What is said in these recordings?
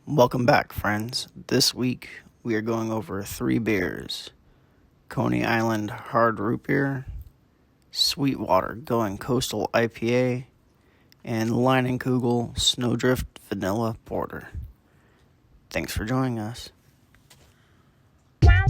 Welcome back, friends. This week we are going over 3 beers: Coney Island Hard Root Beer, Sweetwater Going Coastal IPA, and Leinenkugel Snowdrift Vanilla Porter. Thanks for joining us. Why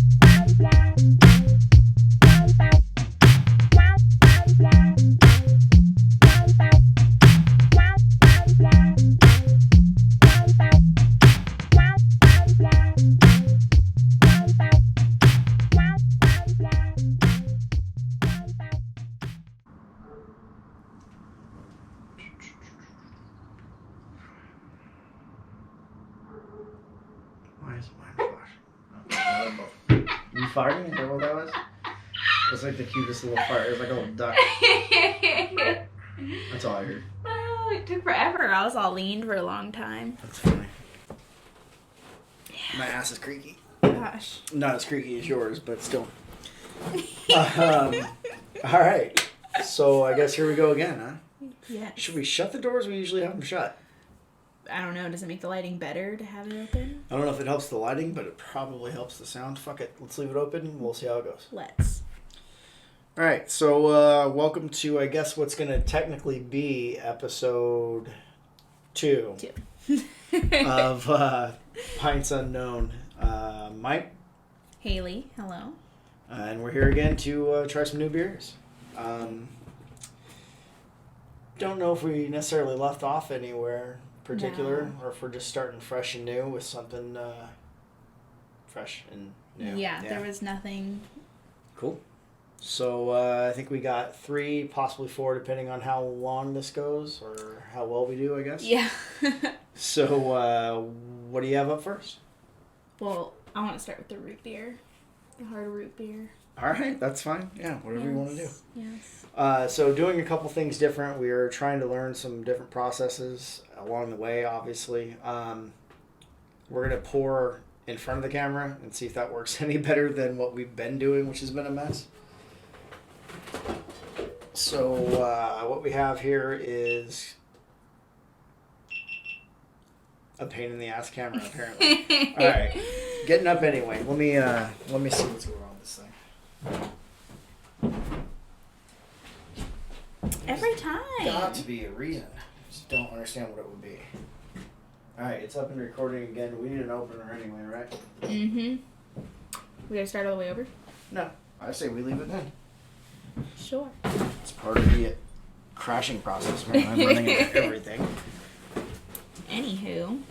is mine flashing? You farting? Is that what that was? It was like the cutest little fart. It was like a little duck. That's all I heard. Oh, it took forever. I was all leaned for a long time. That's funny. My ass is creaky. Gosh. Not as creaky as yours, but still. Alright. So I guess here we go again, huh? Yeah. Should we shut the doors? We usually have them shut. I don't know. Does it make the lighting better to have it open? I don't know if it helps the lighting, but it probably helps the sound. Fuck it. Let's leave it open and we'll see how it goes. Let's. Alright, so welcome to, I guess, what's going to technically be episode 2 of Pints Unknown. Mike. Haley, hello. And we're here again to try some new beers. Don't know if we necessarily left off anywhere particular, or if we're just starting fresh and new with something fresh and new. Yeah, there was nothing. Cool. So I think we got 3, possibly 4, depending on how long this goes or how well we do, I guess. Yeah. So what do you have up first? Well, I want to start with the root beer. The hard root beer. All right, that's fine. Yeah, whatever you want to do. Yes. So doing a couple things different. We are trying to learn some different processes along the way, obviously. We're going to pour in front of the camera and see if that works any better than what we've been doing, which has been a mess. So what we have here is a pain in the ass camera, apparently. All right, getting up anyway. Let me see what's going on with this thing. Every time. Got to be a reason. Just don't understand what it would be. Alright, it's up and recording again. We need an opener anyway, right? Mm-hmm. We gotta start all the way over? No. I say we leave it in. Sure. It's part of the crashing process, man. I'm running into everything. Anywho.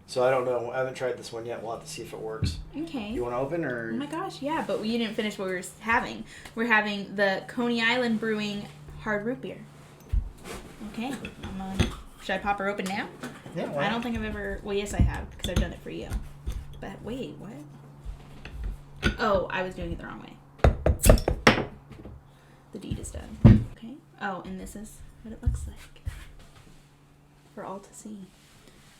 So I don't know. I haven't tried this one yet. We'll have to see if it works. Okay. You want to open or? Oh my gosh, yeah, but we didn't finish what we were having. We're having the Coney Island Brewing Hard Root Beer. Okay. Should I pop her open now? Yeah. I don't think I've ever... Well, yes, I have, because I've done it for you. But wait, what? Oh, I was doing it the wrong way. The deed is done. Okay. Oh, and this is what it looks like. For all to see.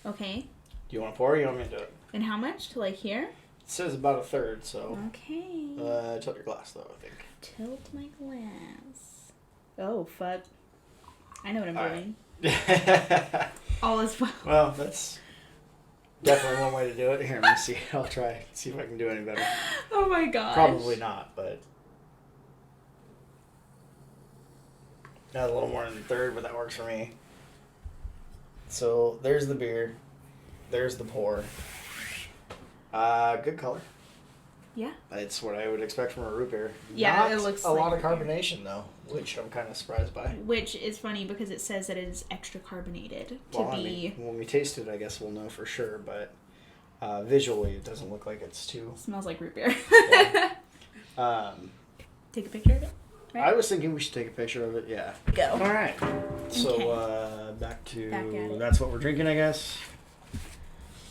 Okay. Do you want to pour or you want me to do it? And how much? To like here? It says about a third, so. Okay. Tilt your glass, though, I think. Tilt my glass. Oh, fuck. I know what I'm doing. Right. All is well. Well, that's definitely one way to do it. Here, let me see. I'll try. See if I can do any better. Oh my gosh. Probably not, but. Got a little more than a third, but that works for me. So, there's the beer. There's the pour. Good color. Yeah. It's what I would expect from a root beer. Yeah, Not it looks a like lot of root beer. carbonation, though, which I'm kind of surprised by. Which is funny because it says that it is extra carbonated to Well, be... I mean, when we taste it, I guess we'll know for sure, but visually it doesn't look like it's too... Smells like root beer. Yeah. Take a picture of it? Right? I was thinking we should take a picture of it, yeah. Go. All right. So, Okay. back to... Back at it. That's what we're drinking, I guess.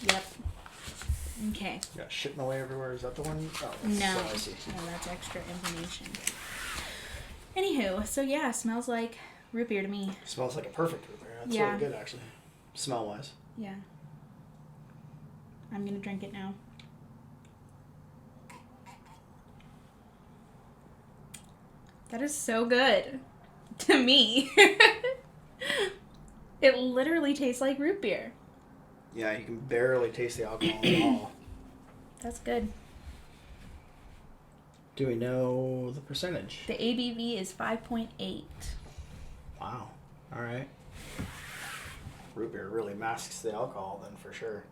Yep. Okay. Got shit in the way everywhere. Is that the one? Oh, No. I see. No, that's extra information. Anywho, so yeah, smells like root beer to me. Smells like a perfect root beer. That's Yeah. really good, actually. Smell-wise. Yeah. I'm gonna drink it now. That is so good. To me. It literally tastes like root beer. Yeah, you can barely taste the alcohol at all. That's good. Do we know the percentage? The ABV is 5.8. Wow. All right. Root beer really masks the alcohol then for sure.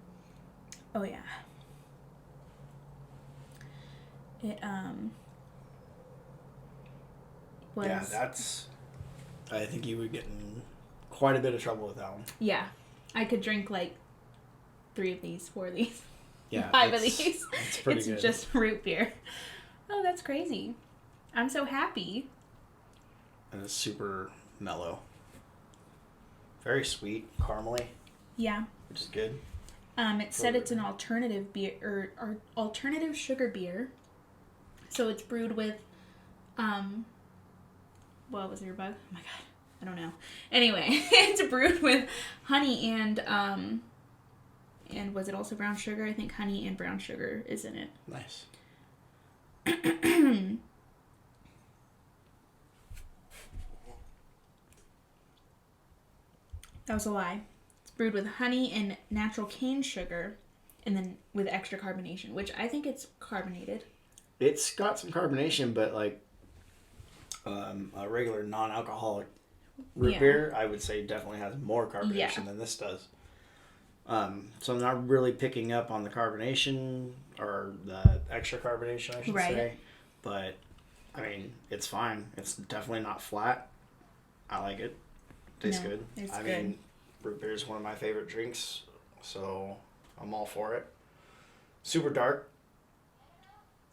Oh yeah. It was. Yeah, that's. I think you would get in quite a bit of trouble with that one. Yeah, I could drink like 3 of these, 4 of these, Yeah, 5 of these. It's pretty good. It's just root beer. Oh, that's crazy. I'm so happy. And it's super mellow. Very sweet, caramely. Yeah. Which is good. It said it's an alternative beer or alternative sugar beer. So it's brewed with, what was your bug? Oh my god, I don't know. Anyway, it's brewed with honey and was it also brown sugar? I think honey and brown sugar is in it. Nice. That was a lie. It's brewed with honey and natural cane sugar, and then with extra carbonation, which I think it's carbonated. It's got some carbonation, but like a regular non-alcoholic root beer, I would say definitely has more carbonation than this does. So I'm not really picking up on the carbonation or the extra carbonation, I should say. But, I mean, it's fine. It's definitely not flat. I like it. Tastes good. I mean, root beer is one of my favorite drinks, so I'm all for it. Super dark.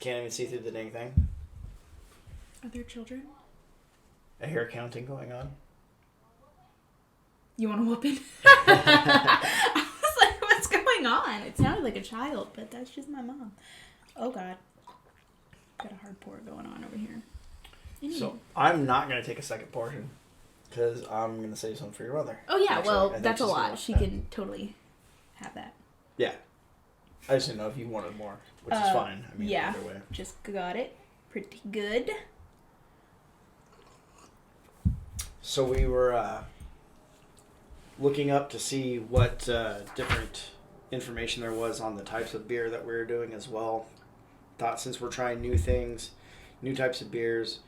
Can't even see through the dang thing. Are there children? A hair counting going on. You want to whoop it? I was like, what's going on? It sounded like a child, but that's just my mom. Oh, God. Got a hard pour going on over here. Anyway. So, I'm not going to take a second portion because I'm going to save some for your mother. Oh, yeah. Actually, well, that's a lot. She can totally have that. Yeah. I just didn't know if you wanted more, which is fine. I mean, yeah. either way. Just got it. Pretty good. So we were looking up to see what different information there was on the types of beer that we were doing as well. Thought since we're trying new things, new types of beers,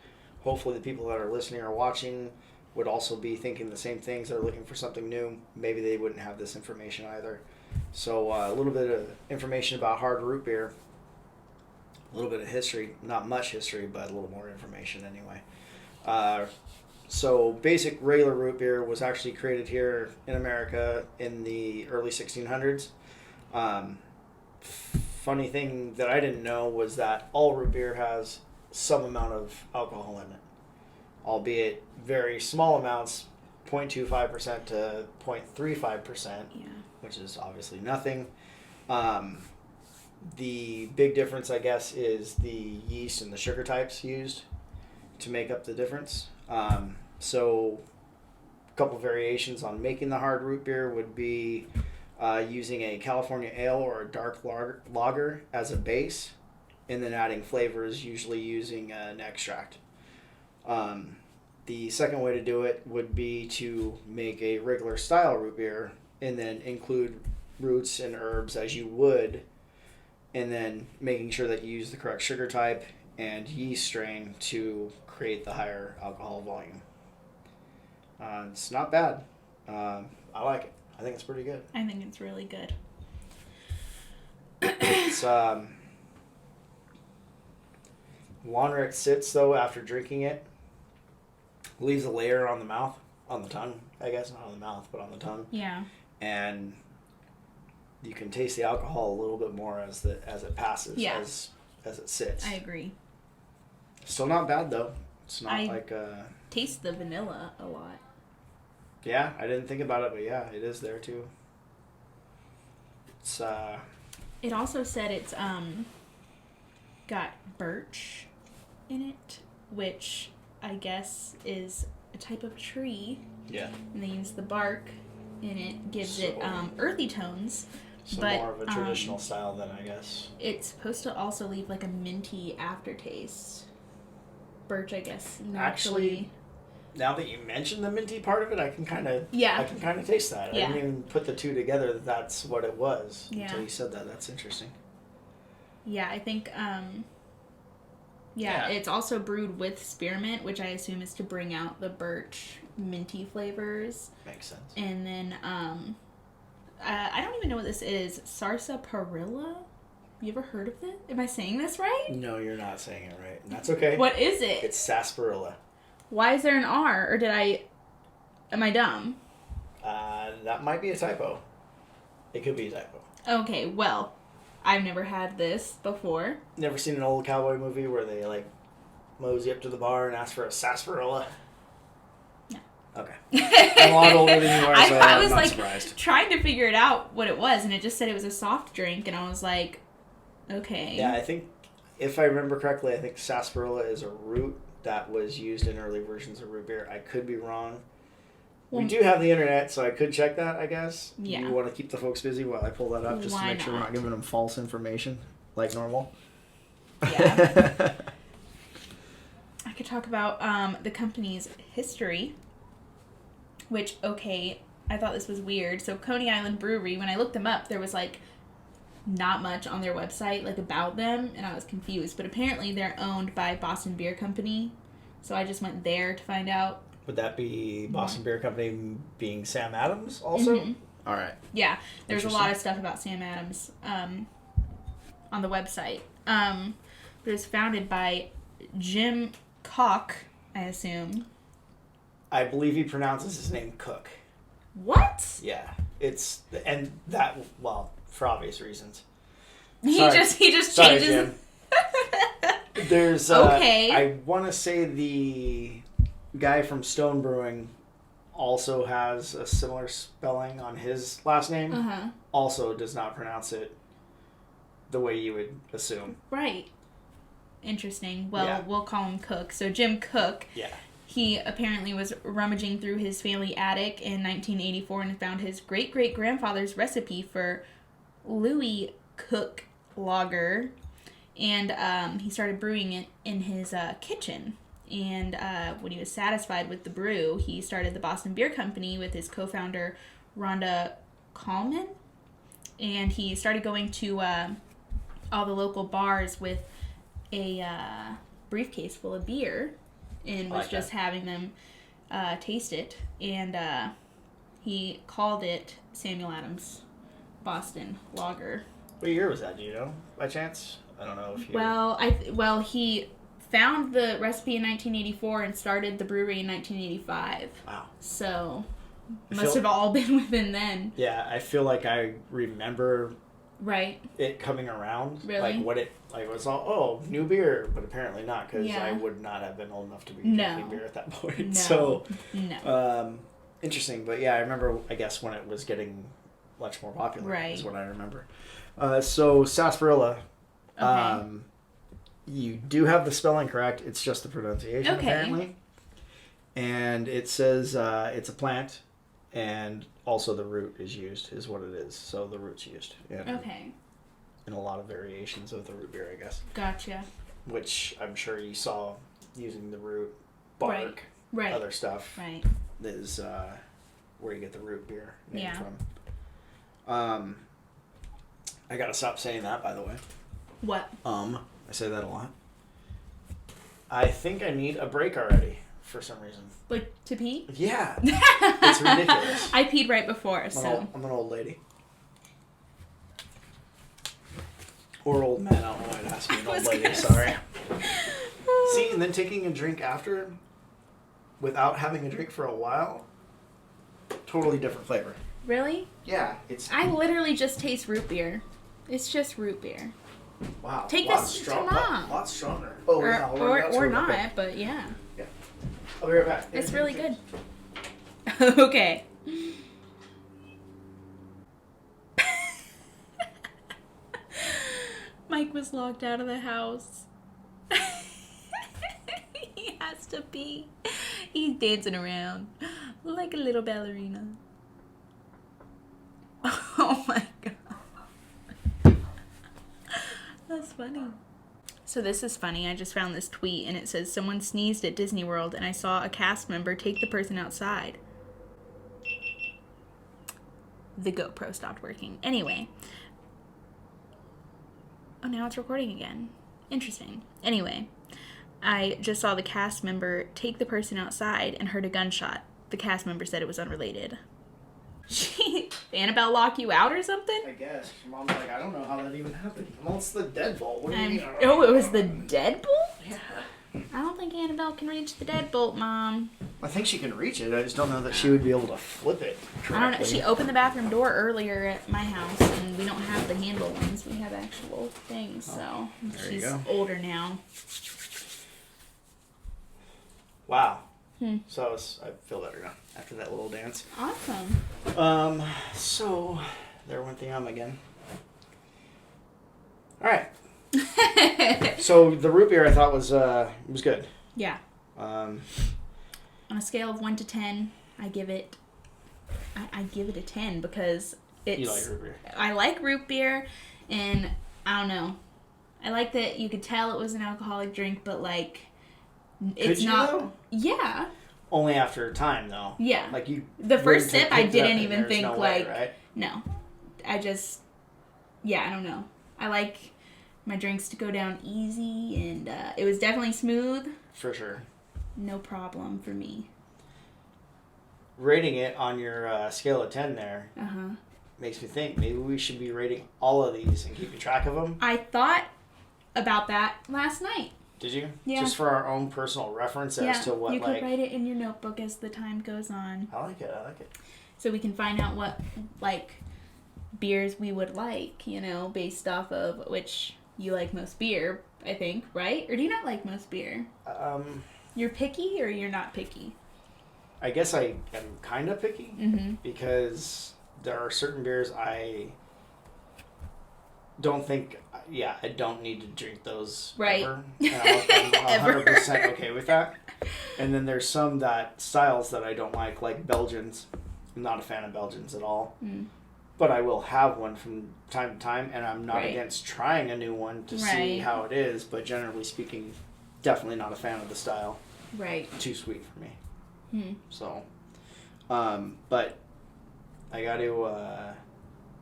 hopefully the people that are listening or watching would also be thinking the same things. They're looking for something new. Maybe they wouldn't have this information either. So a little bit of information about hard root beer. A little bit of history. Not much history, but a little more information anyway. So basic regular root beer was actually created here in America in the early 1600s. Funny thing that I didn't know was that all root beer has some amount of alcohol in it, albeit very small amounts, 0.25% to 0.35%, which is obviously nothing. The big difference, I guess, is the yeast and the sugar types used to make up the difference. So a couple variations on making the hard root beer would be using a California ale or a dark lager as a base, and then adding flavors, usually using an extract. The second way to do it would be to make a regular style root beer and then include roots and herbs as you would, and then making sure that you use the correct sugar type and yeast strain to create the higher alcohol volume. It's not bad. I like it. I think it's pretty good. I think it's really good. It's longer it sits though after drinking it, leaves a layer on the mouth, on the tongue, I guess, not on the mouth, but on the tongue. Yeah. And you can taste the alcohol a little bit more as it passes, as it sits. I agree. Still not bad though. It's not taste the vanilla a lot. Yeah, I didn't think about it, but yeah, it is there too. It's It also said it's got birch in it, which I guess is a type of tree. Yeah. And they use the bark, and it gives it earthy tones. So but, more of a traditional style then, I guess. It's supposed to also leave like a minty aftertaste. Birch, I guess, naturally. Actually, now that you mention the minty part of it, I can kind of taste that. Yeah. I didn't even put the two together that that's what it was until Yeah. you said that. That's interesting. Yeah, I think, Yeah. it's also brewed with spearmint, which I assume is to bring out the birch minty flavors. Makes sense. And then, I don't even know what this is. Sarsaparilla? You ever heard of it? Am I saying this right? No, you're not saying it right. And that's okay. What is it? It's sarsaparilla. Why is there an R? Or am I dumb? That might be a typo. It could be a typo. Okay, well, I've never had this before. Never seen an old cowboy movie where they, like, mosey up to the bar and ask for a sarsaparilla? No. Okay. I'm a lot older than you are, so I I'm was, not like, surprised. trying to figure it out what it was, and it just said it was a soft drink, and I was like, okay. Yeah, I think, if I remember correctly, I think sarsaparilla is a root that was used in early versions of root beer. I could be wrong. Well, We do have the internet, so I could check that, I guess. Yeah. You want to keep the folks busy while I pull that up, just to Why make sure we're not? not giving them false information, like normal. Yeah. I could talk about the company's history, which, okay, I thought this was weird. So Coney Island Brewery, when I looked them up, there was, like, not much on their website, like, about them, and I was confused. But apparently they're owned by Boston Beer Company, so I just went there to find out. Would that be Boston Beer Company being Sam Adams also? Mhm. All right. Yeah, there's a lot Interesting. of stuff about Sam Adams on the website. But it was founded by Jim Koch, I assume. I believe he pronounces his name Cook. What? Yeah. Well, for obvious reasons. He Sorry. just Sorry, changes. Jim. There's, Okay. I want to say the guy from Stone Brewing also has a similar spelling on his last name. Uh-huh. Also does not pronounce it the way you would assume. Right. Interesting. Well, Yeah. we'll call him Cook. So Jim Cook, Yeah. he apparently was rummaging through his family attic in 1984 and found his great-great-grandfather's recipe for Louis Cook lager. And he started brewing it in his kitchen. And when he was satisfied with the brew, he started the Boston Beer Company with his co-founder, Rhonda Coleman. And he started going to all the local bars with a briefcase full of beer and was like just that. having them taste it. And he called it Samuel Adams Boston Lager. What year was that, do you know, by chance? I don't know if you... Well, he found the recipe in 1984 and started the brewery in 1985. Wow. So, must have all been within then. Yeah, I feel like I remember Right. it coming around. Really? Like, what it... Like, it was all, new beer, but apparently not, because Yeah. I would not have been old enough to be No. drinking beer at that point. No. So, No. interesting. But yeah, I remember, I guess, when it was getting much more popular. Right. Is what I remember. So, sarsaparilla. Okay. You do have the spelling correct. It's just the pronunciation, Okay. apparently. And it says it's a plant, and also the root is used, is what it is. So the root's used. Okay. In a lot of variations of the root beer, I guess. Gotcha. Which I'm sure you saw using the root, bark, Right. other stuff. Right. Is where you get the root beer name Yeah. from. I gotta stop saying that, by the way. What? I say that a lot. I think I need a break already for some reason. Like, to pee? Yeah, it's ridiculous. I peed right before, so. I'm an old lady. Or old man, I don't know why I'd ask you an I old was lady, gonna sorry. See, and then taking a drink after, without having a drink for a while, totally different flavor. Really? Yeah, it's... I literally just taste root beer. It's just root beer. Wow. Take lots this to strong- Mom. Lots stronger. Oh, Or, yeah, or not, but yeah. I'll be right back. It's really good. Okay. Mike was locked out of the house. He has to pee. He's dancing around like a little ballerina. Oh my god. That's funny. So this is funny. I just found this tweet, and it says, someone sneezed at Disney World, and I saw a cast member take the person outside. The GoPro stopped working. Anyway. Oh, now it's recording again. Interesting. Anyway, I just saw the cast member take the person outside and heard a gunshot. The cast member said it was unrelated. Annabelle lock you out or something? I guess. Your mom's like, I don't know how that even happened. Well, it's the deadbolt. What do you mean? Oh, it was the deadbolt? Yeah. I don't think Annabelle can reach the deadbolt, Mom. I think she can reach it. I just don't know that she would be able to flip it correctly. I don't know. She opened the bathroom door earlier at my house, and we don't have the handle ones. We have actual things, so she's older now. Wow. So I feel better now after that little dance. Awesome. So there went the again. All right. So the root beer I thought was good. Yeah. On a scale of 1 to 10, I give it a 10 because it's. You like root beer. I like root beer, and I don't know. I like that you could tell it was an alcoholic drink, but like it's not. Though? Yeah. Only after time, though. Yeah. Like you. The first sip, I didn't even think no like. Way, right? No, I just. Yeah, I don't know. I like my drinks to go down easy, and it was definitely smooth. For sure. No problem for me. Rating it on your scale of 10 there makes me think maybe we should be rating all of these and keeping track of them. I thought about that last night. Did you? Yeah. Just for our own personal reference as to what you could write it in your notebook as the time goes on. I like it. So we can find out what beers we would like, based off of which you like most beer, I think, right? Or do you not like most beer? You're picky or you're not picky? I guess I am kind of picky because there are certain beers I don't think, I don't need to drink those ever. And I'm 100% okay with that. And then there's some styles that I don't like Belgians. I'm not a fan of Belgians at all. But I will have one from time to time, and I'm not against trying a new one to see how it is, but generally speaking, definitely not a fan of the style. Right. Too sweet for me. So, but I got to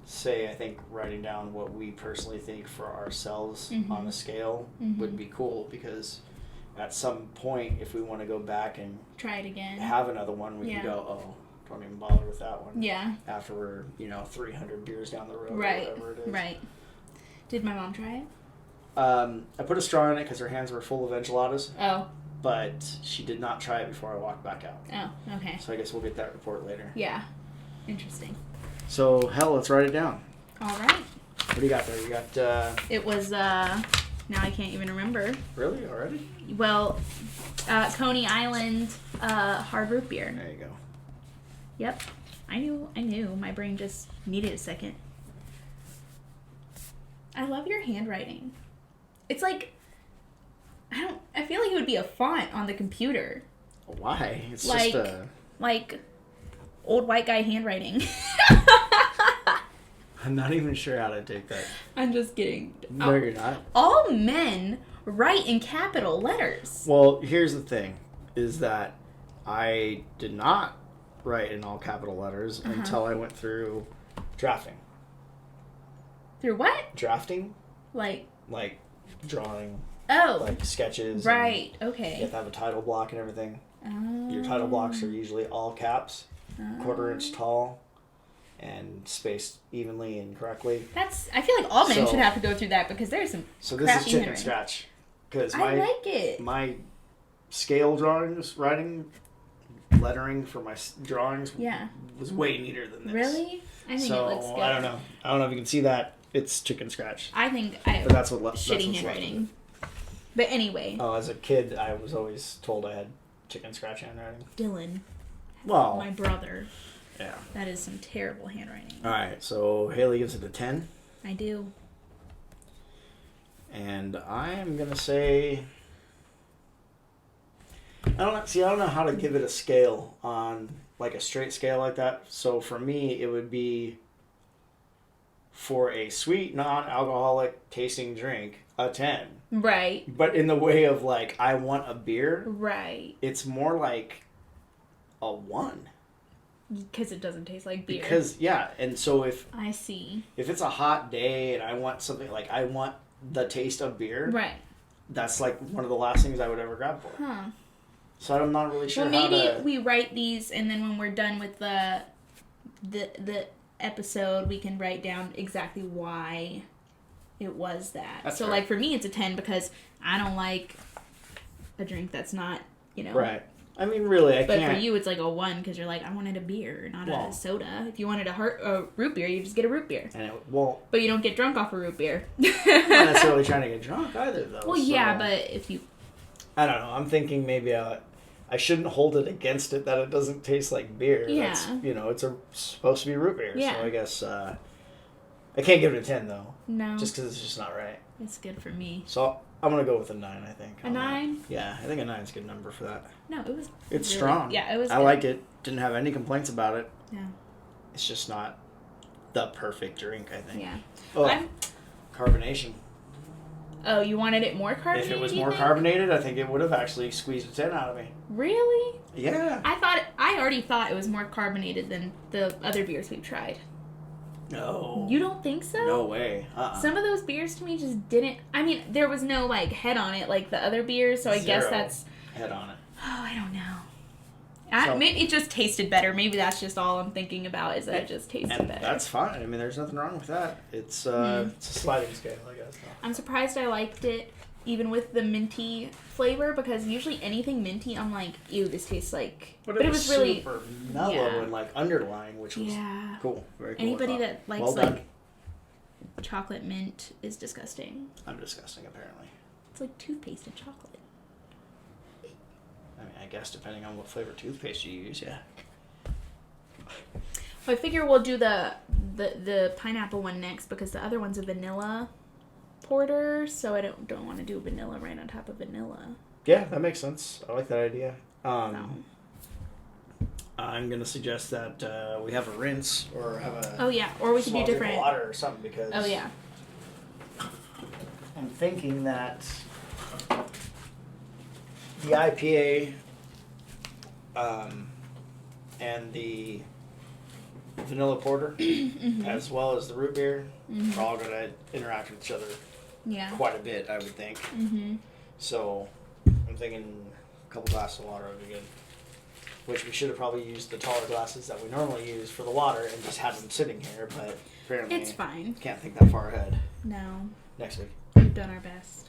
say, I think writing down what we personally think for ourselves on a scale would be cool, because at some point, if we want to go back and try it again, have another one, we can go, oh, don't even bother with that one. Yeah. After we're, 300 beers down the road or whatever it is. Right. Did my mom try it? I put a straw in it because her hands were full of enchiladas. Oh. But she did not try it before I walked back out. Oh, okay. So I guess we'll get that report later. Yeah. Interesting. So, let's write it down. All right. What do you got there? You got... It was, now I can't even remember. Really? Already? Well, Coney Island hard root beer. There you go. Yep. I knew. My brain just needed a second. I love your handwriting. It's like... I feel like it would be a font on the computer. Why? It's like, just a... Like, old white guy handwriting. I'm not even sure how to take that. I'm just kidding. No, you're not. All men write in capital letters. Well, here's the thing, is that I did not write in all capital letters until I went through drafting. Through what? Drafting? Like drawing. Oh. Like sketches. Right, okay. You have to have a title block and everything. Oh. Your title blocks are usually all caps, 1/4 inch tall, and spaced evenly and correctly. I feel like all men should have to go through that, because there's some So this is chicken scratch. Because I like it. My scale drawings, lettering for my drawings was way neater than this. Really? I think it looks good. I don't know. I don't know if you can see that. It's chicken scratch. I think but that's what shitty handwriting. But anyway. Oh, as a kid, I was always told I had chicken scratch handwriting. Dylan. Well. My brother. Yeah. That is some terrible handwriting. All right, so Haley gives it a 10. I do. And I am going to say... I don't know how to give it a scale on, like, a straight scale like that. So for me, it would be for a sweet, non-alcoholic tasting drink, a 10. Right. But in the way of, like, I want a beer, Right. it's more like a 1. Because it doesn't taste like beer. Because, yeah, and so if I see. If it's a hot day and I want something, like, I want the taste of beer, Right. that's, like, one of the last things I would ever grab for. Huh. So I'm not really sure well, how maybe to... we write these, and then when we're done with the episode, we can write down exactly why it was that. That's so, fair. like, for me, it's a 10 because I don't like a drink that's not, you know... Right. I mean, really, I but can't... for you, it's like a 1 because you're like, I wanted a beer, not Well, a soda. If you wanted a root beer, you just get a root beer. And But you don't get drunk off a root beer. I'm not necessarily trying to get drunk either, though. Well, yeah, but if you... I don't know. I'm thinking maybe I shouldn't hold it against it that it doesn't taste like beer. Yeah. That's, it's supposed to be root beer. Yeah. So I guess I can't give it a 10, though. No. Just because it's just not right. It's good for me. So I'm going to go with a 9, I think. A 9? Yeah, I think a 9 is a good number for that. No, it was... It's really, strong. Yeah, it was I good. like it. Didn't have any complaints about it. Yeah. It's just not the perfect drink, I think. Yeah. Oh, carbonation. Oh, you wanted it more carbonated? If it was more carbonated, I think it would have actually squeezed a 10 out of me. Really? Yeah. I already thought it was more carbonated than the other beers we've tried. No. You don't think so? No way. Some of those beers to me just didn't... I mean, there was no, like, head on it like the other beers, so I guess that's... head on it. Oh, I don't know. Maybe it just tasted better. Maybe that's just all I'm thinking about is that it just tasted better. That's fine. I mean, there's nothing wrong with that. It's it's a sliding scale, I guess. I'm surprised I liked it even with the minty flavor because usually anything minty, I'm like, ew, this tastes like... But it was really... super mellow and, like, underlying, which was cool. Very cool. Anybody that likes, well done. like, chocolate mint is disgusting. I'm disgusting, apparently. It's like toothpaste and chocolate. I mean, I guess depending on what flavor toothpaste you use, yeah. Well, I figure we'll do the pineapple one next because the other one's a vanilla porter, so I don't want to do vanilla right on top of vanilla. Yeah, that makes sense. I like that idea. So. I'm gonna suggest that we have a rinse or have a or we could do small drink of different water or something because I'm thinking that the IPA and the vanilla porter as well as the root beer are all gonna interact with each other quite a bit, I would think. So I'm thinking a couple glasses of water would be good. Which we should have probably used the taller glasses that we normally use for the water and just had them sitting here, but apparently it's fine. Can't think that far ahead. No. Next week. We've done our best.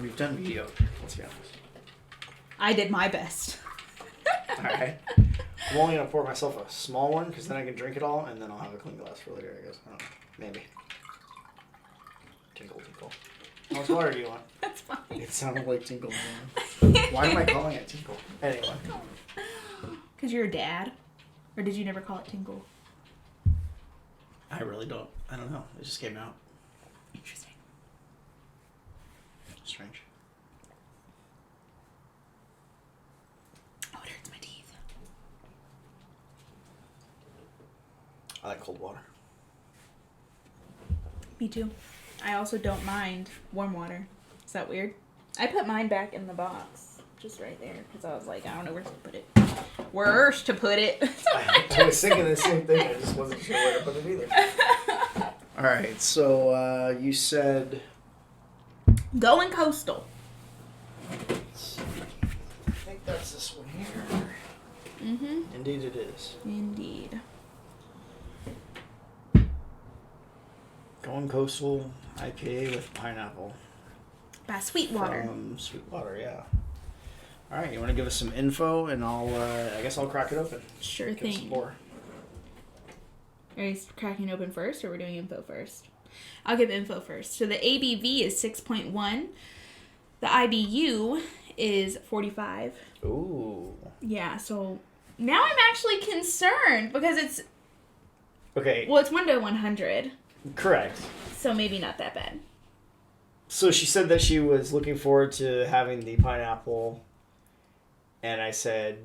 We've done mediocre, let's be honest. I did my best. Alright. I'm only going to pour myself a small one because then I can drink it all and then I'll have a clean glass for later, I guess. I don't know. Maybe. Tinkle, tinkle. How much water do you want? That's fine. It sounded like tinkle. Why am I calling it tinkle? Anyway. Because you're a dad? Or did you never call it tinkle? I really don't. I don't know. It just came out. Interesting. Strange. Oh, it hurts my teeth. I like cold water. Me too. I also don't mind warm water. Is that weird? I put mine back in the box. Just right there. Because I was like, I don't know where to put it. Where's to put it? I was thinking the same thing. I just wasn't sure where to put it either. Alright, so you said... Going coastal. Let's see. I think that's this one here. Mm-hmm. Indeed it is. Indeed. Going Coastal IPA with pineapple. By Sweetwater. From Sweetwater, yeah. Alright, you want to give us some info and I guess I'll crack it open. Sure Give us some thing. more. Are you cracking open first or we're doing info first? I'll give info first. So the ABV is 6.1. The IBU is 45. Ooh. Yeah, so now I'm actually concerned because it's... Okay. Well, it's 1 to 100. Correct. So maybe not that bad. So she said that she was looking forward to having the pineapple, and I said,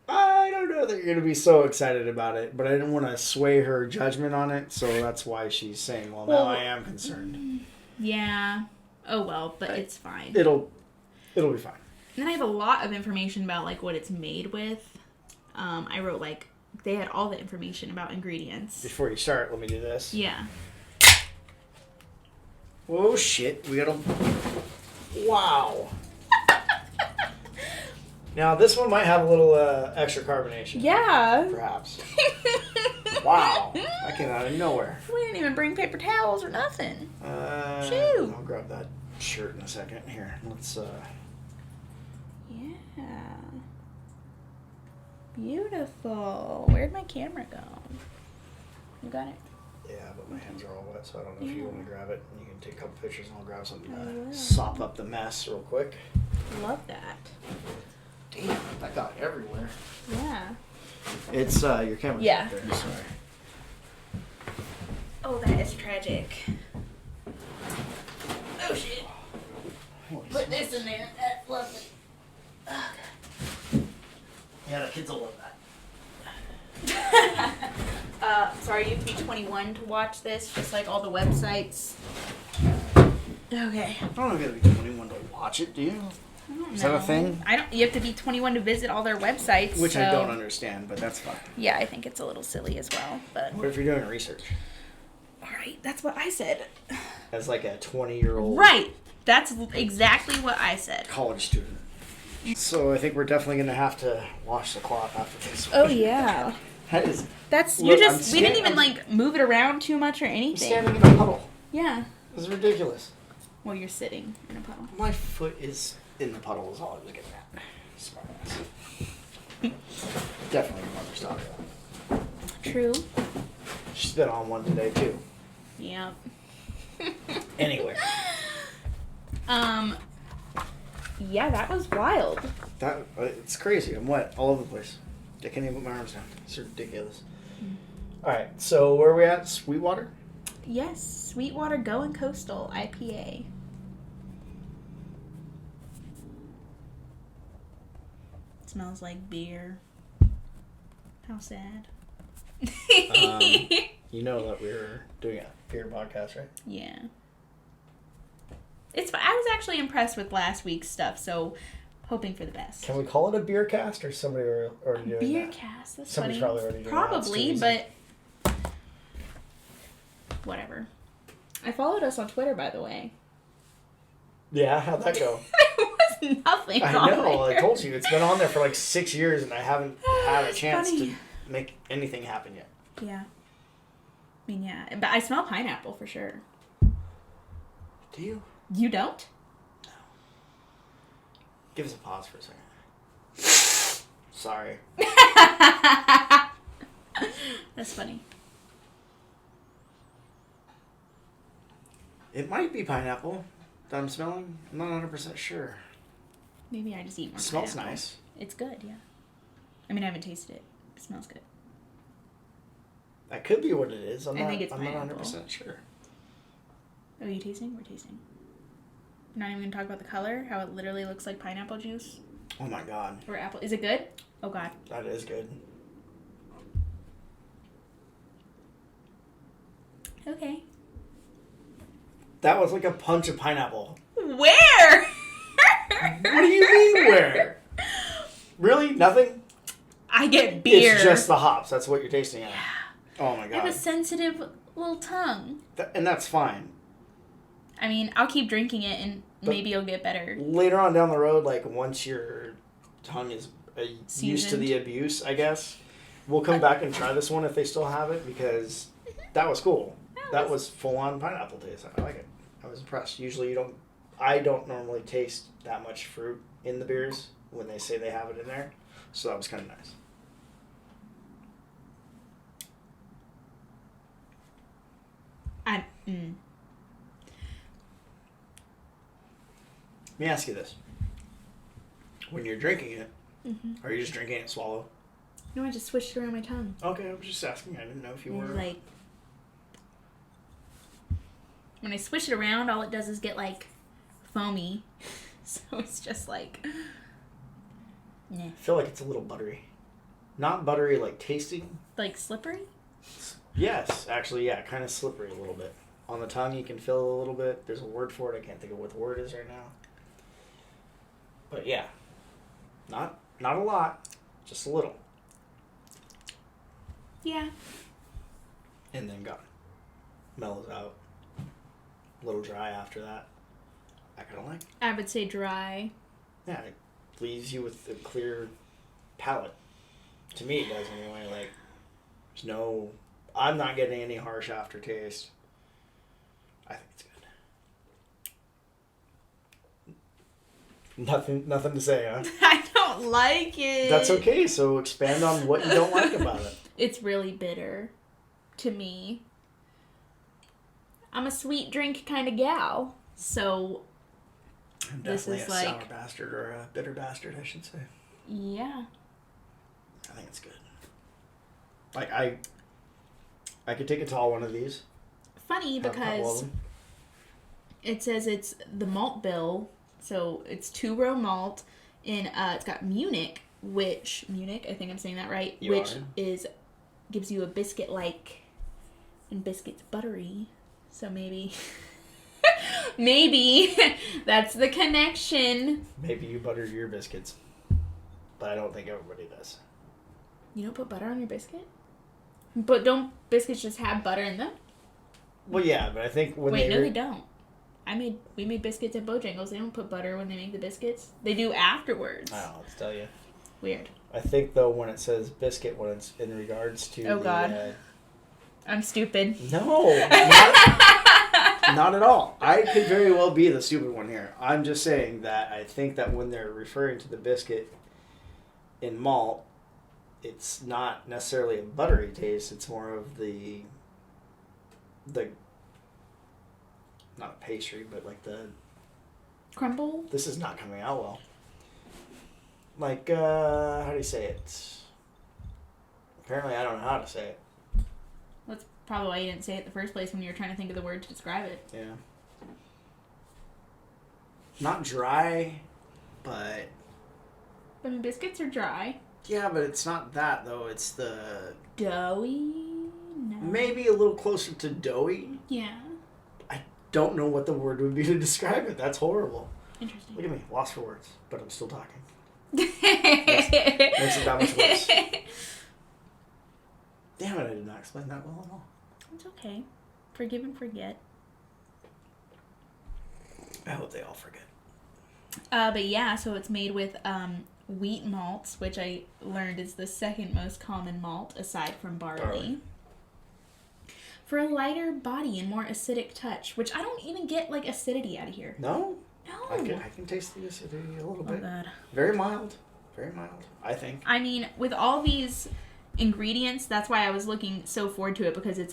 I I don't know that you're going to be so excited about it, but I didn't want to sway her judgment on it, so that's why she's saying, well, now I am concerned. Yeah. Oh, well, but it's fine. It'll be fine. And then I have a lot of information about, like, what it's made with. I wrote, like, they had all the information about ingredients. Before you start, let me do this. Yeah. Oh, shit. We got a... Wow. Now, this one might have a little extra carbonation. Yeah. Perhaps. Wow. That came out of nowhere. We didn't even bring paper towels or nothing. Shoot. I'll grab that shirt in a second. Here, let's... Yeah. Beautiful. Where'd my camera go? You got it? Yeah, but my hands are all wet, so I don't know if you want to grab it. You can take a couple pictures and I'll grab something I will. to sop up the mess real quick. Love that. Damn, that got everywhere. Yeah. It's, your camera's Yeah. up there, sorry. Oh, that is tragic. Oh, shit. Put this in there. That's lovely. Yeah, the kids will love that. Sorry, you have to be 21 to watch this, just like all the websites. Okay. I don't know if you have to be 21 to watch it, do you? Is that a thing? You have to be 21 to visit all their websites. Which I don't understand, but that's fine. Yeah, I think it's a little silly as well. But what if you're doing research? All right, that's what I said. As like a 20-year-old. Right. That's exactly what I said. College student. So I think we're definitely gonna have to wash the cloth after this. Oh yeah. That's we didn't even like move it around too much or anything. I'm standing in a puddle. Yeah. This is ridiculous. Well, you're sitting in a puddle. My foot is in the puddle is all I was getting at. Smart ass. Definitely your mother's daughter. True. She's been on one today too. Yep. Anyway. Yeah, that was wild. It's crazy. I'm wet all over the place. I can't even put my arms down. It's ridiculous. All right, so where are we at? Sweetwater? Yes, Sweetwater Going Coastal IPA. It smells like beer. How sad. You know that we were doing a beer podcast, right? Yeah. I was actually impressed with last week's stuff, so hoping for the best. Can we call it a beer cast, or somebody already doing beer that? cast? That's Somebody's funny. probably already doing Probably, that. but whatever. I followed us on Twitter, by the way. Yeah, how'd that go? There was nothing I on know, there. I told you. It's been on there for like 6 years, and I haven't had a It's chance funny. to make anything happen yet. Yeah. I mean, yeah. But I smell pineapple for sure. Do you? You don't? No. Give us a pause for a second. Sorry. That's funny. It might be pineapple that I'm smelling. I'm not 100% sure. Maybe I just eat more It smells pineapple. nice. It's good, yeah. I mean, I haven't tasted it. It smells good. That could be what it is. I'm I think it's not pineapple. 100% sure. Oh, are you tasting? We're tasting. We're not even going to talk about the color, how it literally looks like pineapple juice. Oh my god. Or apple. Is it good? Oh, God. That is good. Okay. That was like a punch of pineapple. Where? What do you mean where? Really? Nothing? I get beer. It's just the hops. That's what you're tasting at. Oh my god. I have a sensitive little tongue. And that's fine. I mean, I'll keep drinking it and maybe it'll get better. Later on down the road, like once your tongue is used to Seasoned. the abuse, I guess, we'll come back and try this one if they still have it, because that was cool. That was full-on pineapple taste. I like it. I was impressed. Usually I don't normally taste that much fruit in the beers when they say they have it in there, so that was kind of nice. Let me ask you this. When you're drinking it, are you just drinking it swallow? No, I just switched around my tongue. Okay, I was just asking. I didn't know if you were... Like, when I swish it around, all it does is get, like, foamy. So it's just like... I feel like it's a little buttery. Not buttery, like tasting. Like slippery? Yes, actually, yeah, kind of slippery a little bit. On the tongue, you can feel it a little bit. There's a word for it. I can't think of what the word is right now. But yeah, not a lot, just a little. Yeah. And then gone. Mellows out. A little dry after that. I kind of like. I would say dry. Yeah, it leaves you with a clear palate. To me, it does anyway. Like, there's no... I'm not getting any harsh aftertaste. I think it's good. Nothing to say, huh? I don't like it. That's okay. So expand on what you don't like about it. It's really bitter to me. I'm a sweet drink kind of gal, so I'm this definitely is a like sour bastard or a bitter bastard, I should say. yeah. I think it's good. Like I could take a tall one of these. Funny Have a couple of because them. it says it's the malt bill, so it's 2-row malt, and it's got Munich, I think I'm saying that right, You which are. gives you a biscuit like, and biscuit's buttery, so maybe maybe that's the connection. Maybe you butter your biscuits, but I don't think everybody does. You don't put butter on your biscuit? But don't biscuits just have butter in them? Well, yeah, but I think when They don't. We made biscuits at Bojangles. They don't put butter when they make the biscuits. They do afterwards. I don't know, let's tell you. Weird. I think though when it says biscuit, when it's in regards to God. I'm stupid. No, not at all. I could very well be the stupid one here. I'm just saying that I think that when they're referring to the biscuit in malt, it's not necessarily a buttery taste. It's more of the not a pastry, but like the Crumble? This is not coming out well. Like how do you say it? Apparently, I don't know how to say it. That's probably why you didn't say it in the first place when you were trying to think of the word to describe it. Yeah. Not dry, but... I mean, biscuits are dry. Yeah, but it's not that, though. It's the... Doughy? No. Maybe a little closer to doughy. Yeah. I don't know what the word would be to describe it. That's horrible. Interesting. Look at me. Lost for words. But I'm still talking. Makes it that much worse. Damn it, I did not explain that well at all. It's okay. Forgive and forget. I hope they all forget. But yeah, so it's made with wheat malts, which I learned is the second most common malt aside from barley. For a lighter body and more acidic touch, which I don't even get like acidity out of here. No? No. I can taste the acidity a little bit. Oh god. Very mild. Very mild, I think. I mean, with all these ingredients, that's why I was looking so forward to it, because it's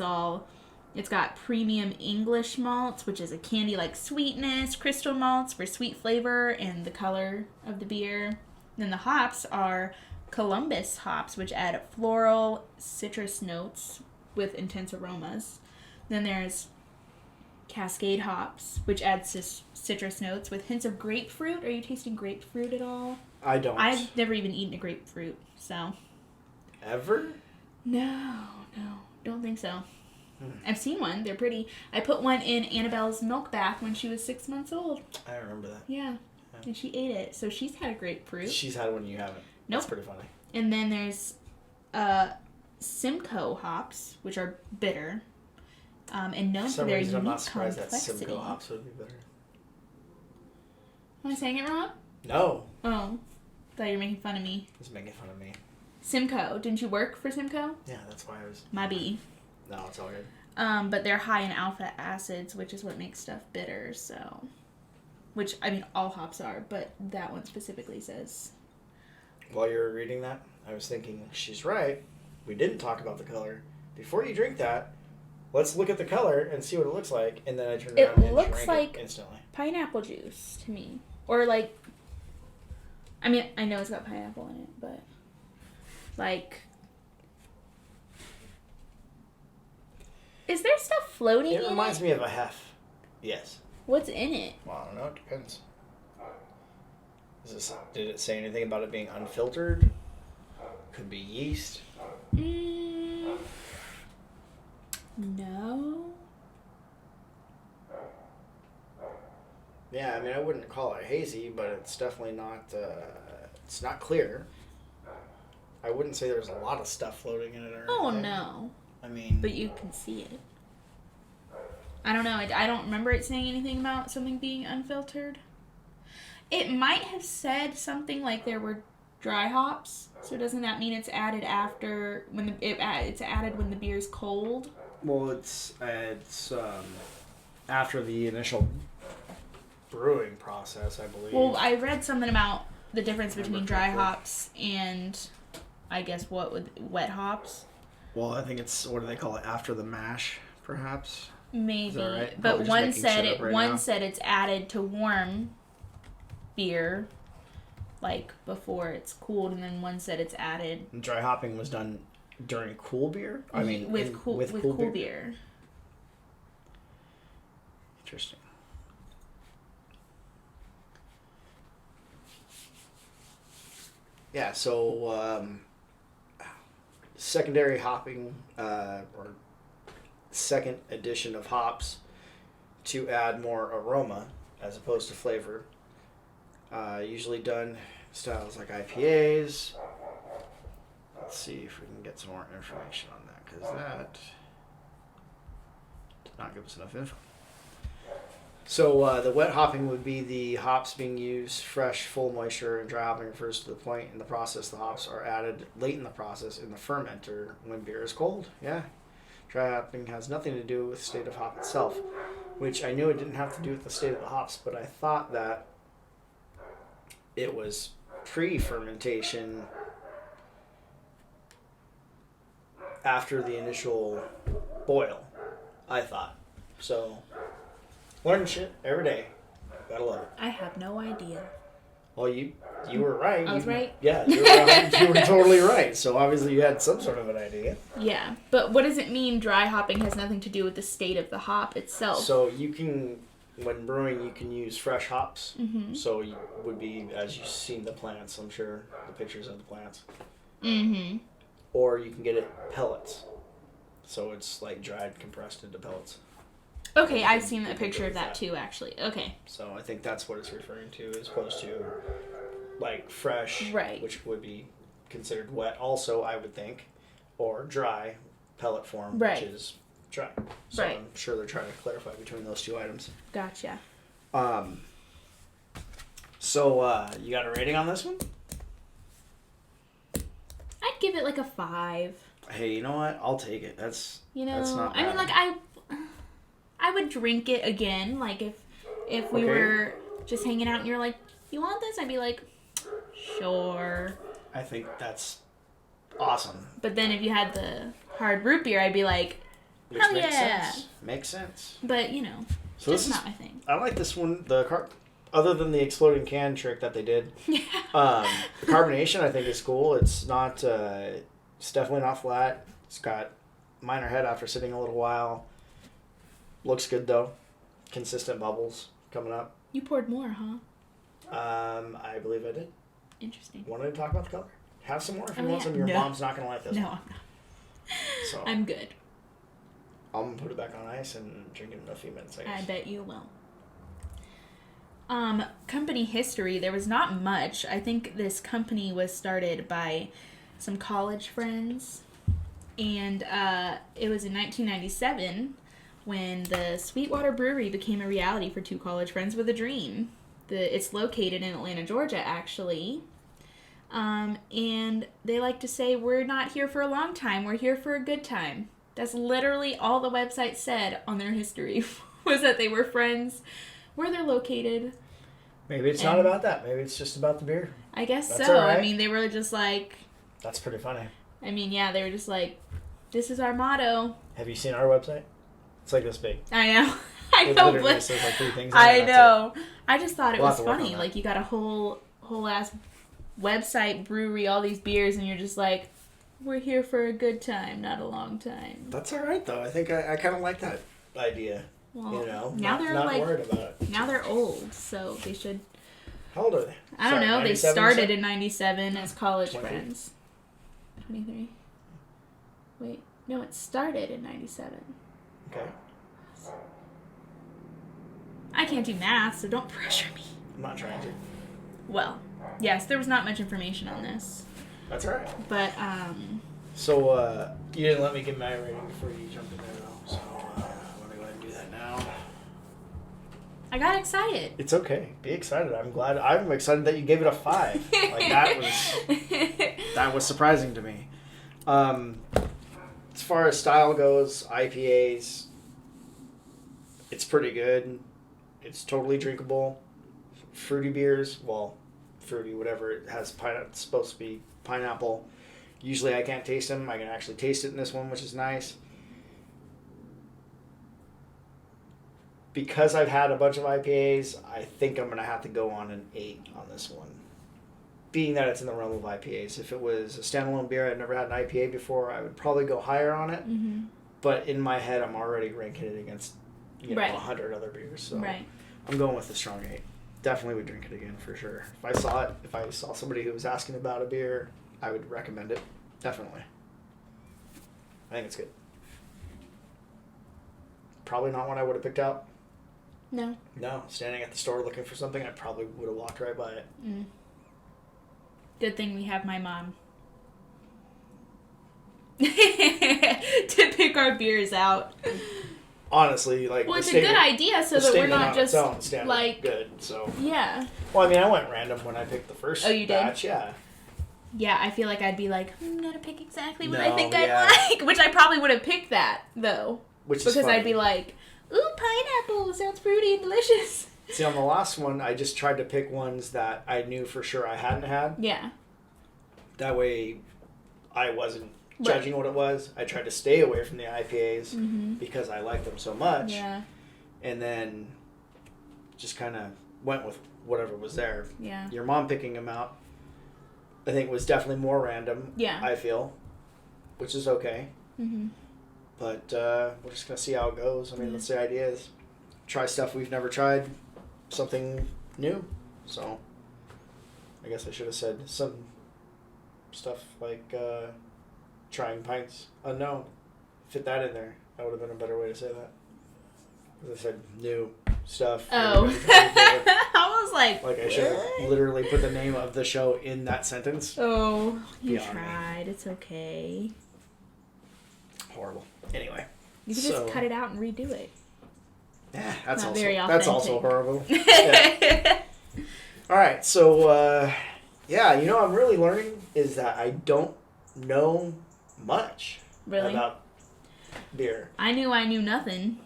got premium English malts, which is a candy-like sweetness, crystal malts for sweet flavor and the color of the beer. Then the hops are Columbus hops, which add floral citrus notes with intense aromas. Then there's Cascade hops, which add citrus notes with hints of grapefruit. Are you tasting grapefruit at all? I don't. I've never even eaten a grapefruit, so... Ever? No, don't think so. I've seen one. They're pretty. I put one in Annabelle's milk bath when she was 6 months old. I remember that. Yeah. And she ate it. So she's had a grapefruit. She's had one you haven't. Nope. That's pretty funny. And then there's Simcoe hops, which are bitter. And known for their unique I'm not surprised that complexity. Simcoe hops would be better. Am I saying it wrong? No. Oh. Thought you were making fun of me. He's making fun of me. Simcoe. Didn't you work for Simcoe? Yeah, that's why I was... My B. No, it's all good. But they're high in alpha acids, which is what makes stuff bitter, so... Which, I mean, all hops are, but that one specifically says... While you were reading that, I was thinking, she's right. We didn't talk about the color. Before you drink that, let's look at the color and see what it looks like, and then I turned around and looks drank like it instantly. pineapple juice to me. Or, like... I mean, I know it's got pineapple in it, but... Like... Is there stuff floating in it? It reminds me of a hef. Yes. What's in it? Well, I don't know. It depends. Did it say anything about it being unfiltered? Could be yeast. No. Yeah, I mean, I wouldn't call it hazy, but it's definitely not, it's not clear. I wouldn't say there's a lot of stuff floating in it or anything. Oh, no. I mean... But you can see it. I don't know. I don't remember it saying anything about something being unfiltered. It might have said something like there were dry hops. So doesn't that mean it's added after when it's added when the beer's cold? Well, it's after the initial brewing process, I believe. Well, I read something about the difference between dry hops and, I guess, wet hops. Well, I think it's, what do they call it, after the mash, perhaps? Maybe, Is that right? but one said said it's added to warm beer, like before it's cooled, and then one said it's added. And dry hopping was done during cool beer. I mean, with cool beer. Interesting. Yeah. So secondary hopping or second addition of hops to add more aroma as opposed to flavor. Usually done styles like IPAs. Let's see if we can get some more information on that, because that did not give us enough info. So the wet hopping would be the hops being used fresh, full moisture, and dry hopping refers to the point in the process the hops are added late in the process in the fermenter when beer is cold. Yeah. Dry hopping has nothing to do with the state of hop itself, which I knew it didn't have to do with the state of the hops, but I thought that it was pre-fermentation after the initial boil, I thought. So, learning shit every day. Gotta love it. I have no idea. Well, you were right. I was right? Yeah, you were right. You were totally right. So obviously you had some sort of an idea. Yeah, but what does it mean dry hopping has nothing to do with the state of the hop itself? So you can, when brewing, you can use fresh hops. Mm-hmm. So you would be, as you've seen the plants, I'm sure, the pictures of the plants. Mm-hmm. Or you can get it pellets. So it's like dried, compressed into pellets. Okay, I've seen a picture of that too, actually. Okay. So I think that's what it's referring to, as opposed to like fresh, right, which would be considered wet also, I would think, or dry, pellet form, right, which is dry. So right. I'm sure they're trying to clarify between those two items. Gotcha. So you got a rating on this one? I'd give it like a 5. Hey, you know what? I'll take it. That's that's not bad. I mean, like I would drink it again. Like if we were just hanging out and you're like, you want this? I'd be like, sure. I think that's awesome. But then if you had the hard root beer, I'd be like, which hell makes yeah. sense. Makes sense. But so just not my thing. I like this one. Other than the exploding can trick that they did, yeah. The carbonation I think is cool. It's not. It's definitely not flat. It's got minor head after sitting a little while. Looks good though. Consistent bubbles coming up. You poured more, huh? I believe I did. Interesting. Wanted to talk about the color? Have some more if you want some. Your mom's not gonna like this. No, one. I'm not. So I'm good. I'm gonna put it back on ice and drink it in a few minutes, I guess. I bet you will. Company history, there was not much. I think this company was started by some college friends, and it was in 1997 when the Sweetwater Brewery became a reality for two college friends with a dream. It's located in Atlanta, Georgia, actually. And they like to say, we're not here for a long time, we're here for a good time. That's literally all the website said on their history, was that they were friends, where they're located. Maybe it's not about that. Maybe it's just about the beer. I guess That's so. all right. I mean, they were just like... That's pretty funny. I mean, yeah, they were just like, this is our motto. Have you seen our website? It's like this big. I know. I it know, literally but... says like 3 things. I know. I just thought it was we'll funny. Like, you got a whole ass website, brewery, all these beers, and you're just like, we're here for a good time, not a long time. That's all right, though. I think I kind of like that idea. Well, now they're not worried about it. Now they're old, so they should... How old are they? I don't know. They 97, started in 97 as college 20? friends. 23. Wait, no, it started in 97. Okay. I can't do math, so don't pressure me. I'm not trying to. Well, yes, there was not much information on this. That's all right. But, So, you didn't let me get my rating before you jumped in there, though. So, I'm going to go ahead and do that now. I got excited. It's okay. Be excited. I'm excited that you gave it a 5. That was surprising to me. As far as style goes, IPAs, it's pretty good. It's totally drinkable. Fruity beers, well, fruity, whatever. It has it's supposed to be pineapple. Usually I can't taste them. I can actually taste it in this one, which is nice. Because I've had a bunch of IPAs, I think I'm going to have to go on an 8 on this one. Being that it's in the realm of IPAs. If it was a standalone beer, I'd never had an IPA before, I would probably go higher on it. Mm-hmm. But in my head, I'm already ranking it against right. 100 other beers. So right. I'm going with a strong 8. Definitely would drink it again for sure. If I saw somebody who was asking about a beer, I would recommend it. Definitely. I think it's good. Probably not one I would have picked out. No. No. Standing at the store looking for something, I probably would have walked right by it. Mm. Good thing we have my mom. To pick our beers out. Honestly, like... Well, it's a good idea so that we're not just, like... good, so... Yeah. Well, I mean, I went random when I picked the first batch, yeah. Yeah, I feel like I'd be like, I'm gonna pick exactly what No, I think yeah. I'd like. Which I probably would have picked that, though. Which is because funny. I'd be like, ooh, pineapple, sounds fruity and delicious. See, on the last one, I just tried to pick ones that I knew for sure I hadn't had. Yeah. That way, I wasn't judging what it was. I tried to stay away from the IPAs because I liked them so much. Yeah. And then just kind of went with whatever was there. Yeah. Your mom picking them out, I think, was definitely more random. Yeah. I feel, which is okay. Mm-hmm. But we're just gonna see how it goes. I mean, that's the idea is try stuff we've never tried, something new. So I guess I should have said some stuff like trying pints unknown. Fit that in there. That would have been a better way to say that. As I said, new stuff. Oh. I was like I should have literally put the name of the show in that sentence. Oh, you Beyond tried. me. It's okay. Horrible. Anyway. You can just cut it out and redo it. Yeah, that's Not also very that's also authentic. horrible. Yeah. All right, so I'm really learning is that I don't know much about beer. I knew nothing.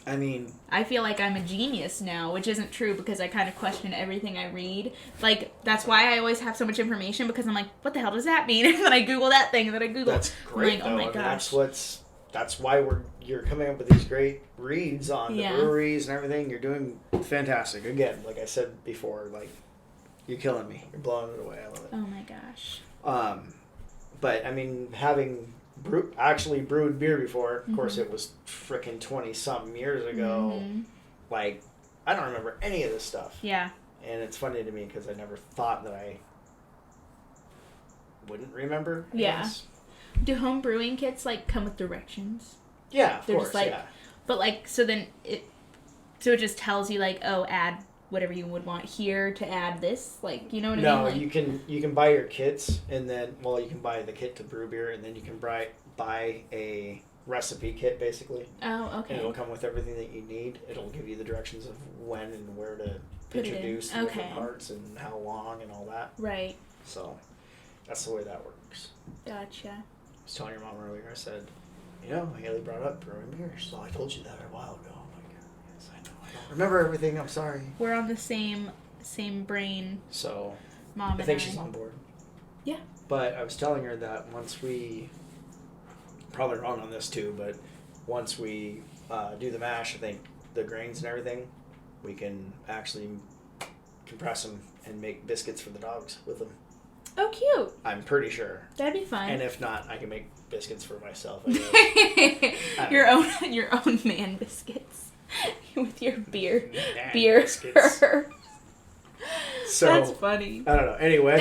I mean, I feel like I'm a genius now, which isn't true because I kind of question everything I read. Like, that's why I always have so much information because I'm like, what the hell does that mean? And then I Google that thing, and then I Google... That's great, I'm like, though. oh my gosh. That's why you're coming up with these great reads on the breweries and everything. You're doing fantastic. Again, like I said before, like, you're killing me. You're blowing it away. I love it. Oh my gosh. But, I mean, having... actually brewed beer before. Of course, it was frickin' 20-something years ago. Like, I don't remember any of this stuff. Yeah. And it's funny to me because I never thought that I wouldn't remember. I Yeah. guess. Do home brewing kits, like, come with directions? Yeah, of They're course, just like, yeah. But, like, so it just tells you, like, oh, add whatever you would want here to add this, like, you know what I mean? No, Like, you can buy your kits, and then, you can buy the kit to brew beer, and then you can buy a recipe kit, basically. Oh, okay. And it'll come with everything that you need. It'll give you the directions of when and where to Put introduce it in. the different parts and how long and all that. Right. So, that's the way that works. Gotcha. I was telling your mom earlier, I said, Haley brought up brewing beer, so I told you that a while ago. Yes, I know. I don't remember everything. I'm sorry. We're on the same brain. So, Mom and I think she's on board. Yeah. But I was telling her that once we, probably wrong on this too, but once we do the mash, I think the grains and everything, we can actually compress them and make biscuits for the dogs with them. Oh, cute. I'm pretty sure. That'd be fun. And if not, I can make biscuits for myself. I guess. your own man biscuits with your beer Biscuits. So that's funny. I don't know. Anyway,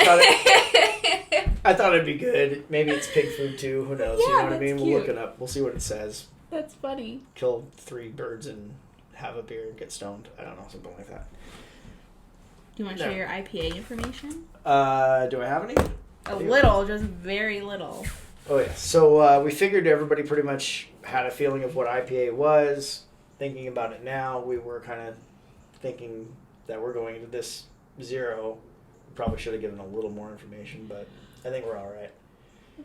I thought it'd be good. Maybe it's pig food too. Who knows? Yeah, You know what I that's mean? cute. We'll look it up. We'll see what it says. That's funny. Kill 3 birds and have a beer and get stoned. I don't know, something like that. Do you want to share your IPA information? Do I have any? A little, just very little. Oh yeah. So we figured everybody pretty much had a feeling of what IPA was. Thinking about it now, we were kind of thinking that we're going into this 0. We probably should have given a little more information, but I think we're all right.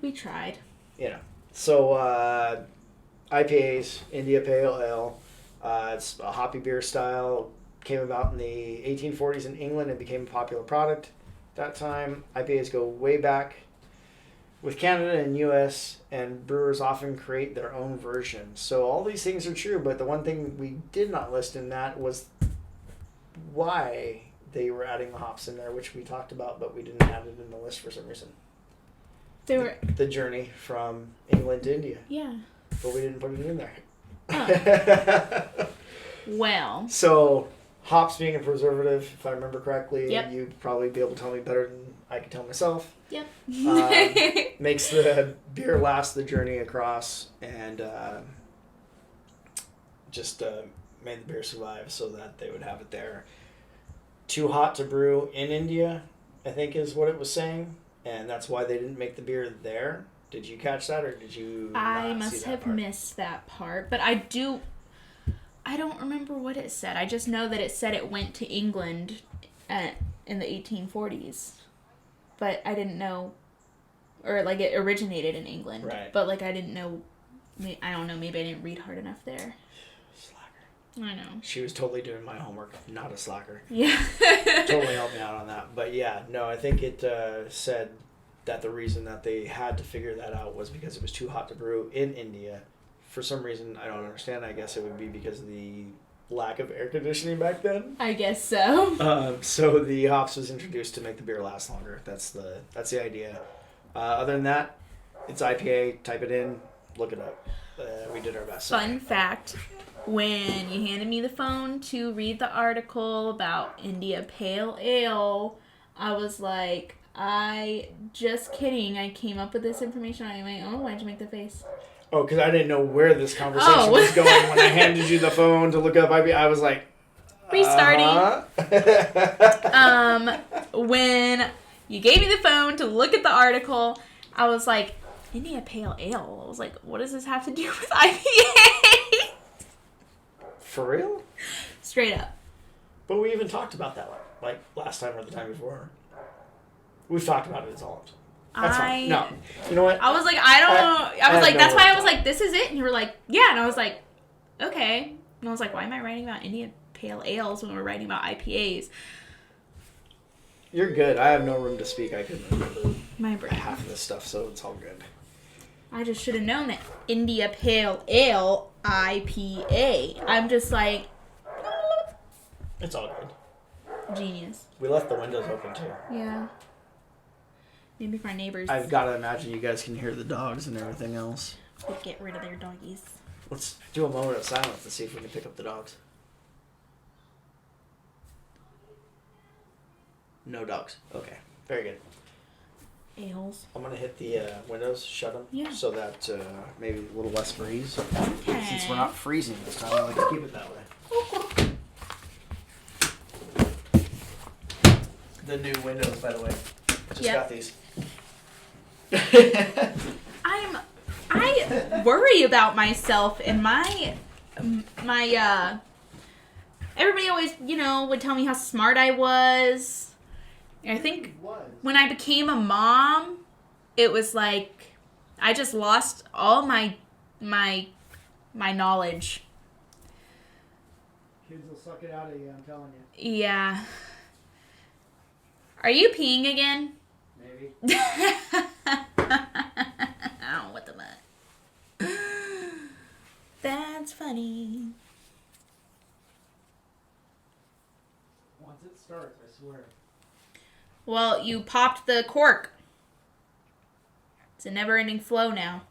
We tried. You know. So IPAs, India Pale Ale. It's a hoppy beer style. Came about in the 1840s in England and became a popular product at that time. IPAs go way back with Canada and US, and brewers often create their own versions. So all these things are true, but the one thing we did not list in that was why they were adding the hops in there, which we talked about, but we didn't add it in the list for some reason. They were The journey from England to India. Yeah. But we didn't put it in there. Oh. Well. So, hops being a preservative, if I remember correctly, Yep. you'd probably be able to tell me better than I could tell myself. Yep. Makes the beer last the journey across, and just made the beer survive so that they would have it there. Too hot to brew in India, I think is what it was saying, and that's why they didn't make the beer there. Did you catch that, or did you I not must see that have part? missed that part, but I don't remember what it said. I just know that it said it went to England in the 1840s. But I didn't know, or like it originated in England. Right. But like I didn't know, I don't know, maybe I didn't read hard enough there. Slacker. I know. She was totally doing my homework, not a slacker. Yeah. Totally helped me out on that. But yeah, no, I think it said that the reason that they had to figure that out was because it was too hot to brew in India. For some reason, I don't understand. I guess it would be because of the lack of air conditioning back then. I guess so. So the hops was introduced to make the beer last longer. That's the idea. Other than that, it's IPA. Type it in, look it up. We did our best. Fun fact, when you handed me the phone to read the article about India Pale Ale, I was like, just kidding. I came up with this information on my own. Why'd you make the face? Oh, because I didn't know where this conversation was going when I handed you the phone to look up IPA. I was like, restarting. When you gave me the phone to look at the article, I was like, India Pale Ale. I was like, what does this have to do with IPA? For real? Straight up. But we even talked about that like last time or the time before. We've talked about it as all. That's fine. No. You know what? I was like, I was like, no that's why I was thought. like, this is it. And you were like, yeah. And I was like, okay. And I was like, why am I writing about Indian Pale Ales when we're writing about IPAs? You're good. I have no room to speak. I couldn't remember My brain. half of this stuff, so it's all good. I just should have known that India Pale Ale IPA. I'm just like, It's all good. genius. We left the windows open, too. Yeah. Maybe for our neighbors. I've got to imagine you guys can hear the dogs and everything else. Would get rid of their doggies. Let's do a moment of silence to see if we can pick up the dogs. No dogs. Okay. Very good. Ales. I'm going to hit the windows, shut them, Yeah. so that maybe a little less breeze. Okay. Since we're not freezing this time, I like to keep it that way. The new windows, by the way. Just got these. I worry about myself and my everybody always, would tell me how smart I was. And I think when I became a mom, it was like I just lost all my knowledge. Kids will suck it out of you, I'm telling you. Yeah. Are you peeing again? Maybe. Oh, what the butt. That's funny. Once it starts, I swear. Well, you popped the cork. It's a never-ending flow now.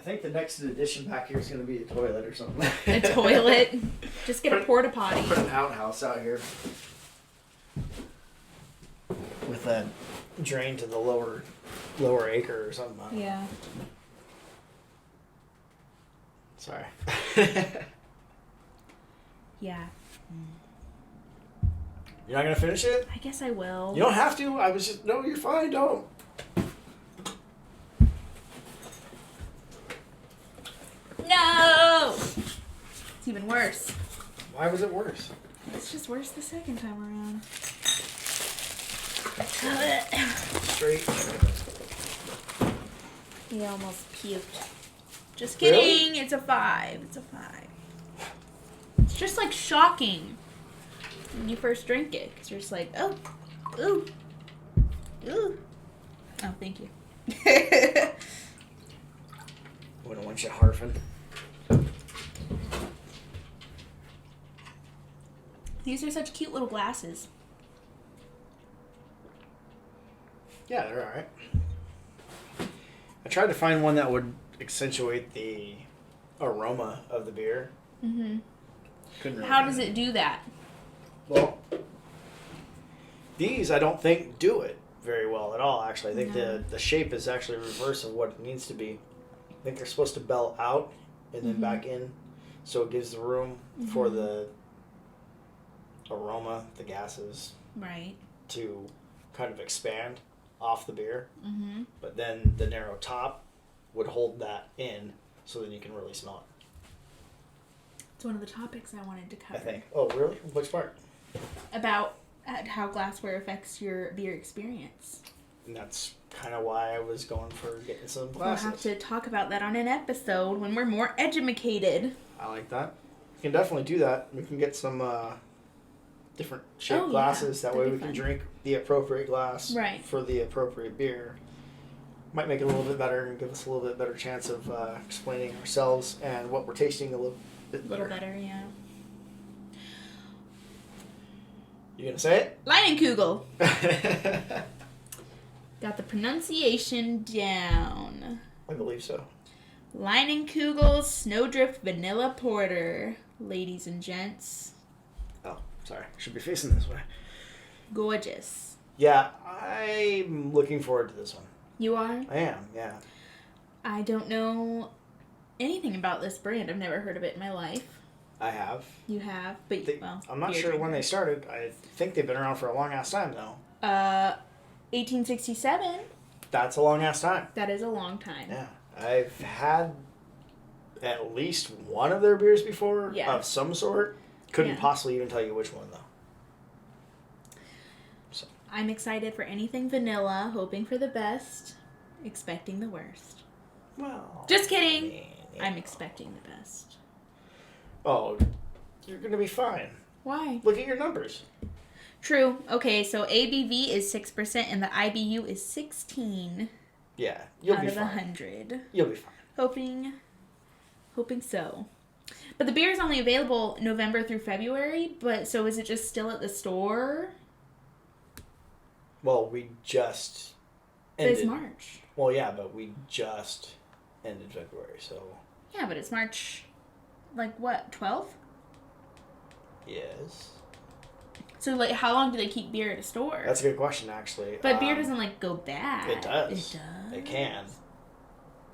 think the next addition back here is going to be a toilet or something. A toilet? Just get a porta potty. Put an outhouse out here. With a drain to the lower acre or something. Yeah. Sorry. Yeah. You're not going to finish it? I guess I will. You don't have to. I was just... No, you're fine. Don't. No! It's even worse. Why was it worse? It's just worse the second time around. Straight. He almost puked. Just kidding. Really? It's a 5. It's a 5. It's just like shocking when you first drink it. Because you're just like, oh, ooh, ooh. Oh, thank you. Wouldn't want you harfing. These are such cute little glasses. Yeah, they're alright. I tried to find one that would accentuate the aroma of the beer. Mm-hmm. Couldn't really How find does it do that? Well, these I don't think do it very well at all, actually. I think the shape is actually reverse of what it needs to be. I think they're supposed to bell out and then back in, so it gives the room for the aroma, the gases, Right. to kind of expand off the beer. Mm-hmm. But then the narrow top would hold that in, so then you can really smell it. It's one of the topics I wanted to cover. I think. Oh, really? Which part? About how glassware affects your beer experience. And that's kind of why I was going for getting some We'll glasses. have to talk about that on an episode when we're more educated. I like that. We can definitely do that. We can get some different shaped glasses. That way we can drink the appropriate glass for the appropriate beer. Might make it a little bit better and give us a little bit better chance of explaining ourselves and what we're tasting a little bit better. Yeah. You gonna say it? Leinenkugel. Got the pronunciation down. I believe so. Leinenkugel Snowdrift Vanilla Porter, ladies and gents. Oh, sorry. Should be facing this way. Gorgeous. Yeah, I'm looking forward to this one. You are? I am, yeah. I don't know anything about this brand. I've never heard of it in my life. I have. You have? But, I'm not sure when they started. I think they've been around for a long-ass time, though. 1867. That's a long-ass time. That is a long time. Yeah. I've had at least one of their beers before of some sort. Couldn't possibly even tell you which one, though. So. I'm excited for anything vanilla, hoping for the best, expecting the worst. Well. Just kidding. I'm expecting the best. Oh, you're going to be fine. Why? Look at your numbers. True. Okay, so ABV is 6% and the IBU is 16. Yeah, you'll be fine. Out of 100. You'll be Hoping fine. so. But the beer is only available November through February, but so is it just still at the store? Well, we just ended. It's March. Well, yeah, but we just ended February, so. Yeah, but it's March, like what, 12th? Yes. So, like, how long do they keep beer at a store? That's a good question, actually. But beer doesn't, like, go bad. It does. It does? It can.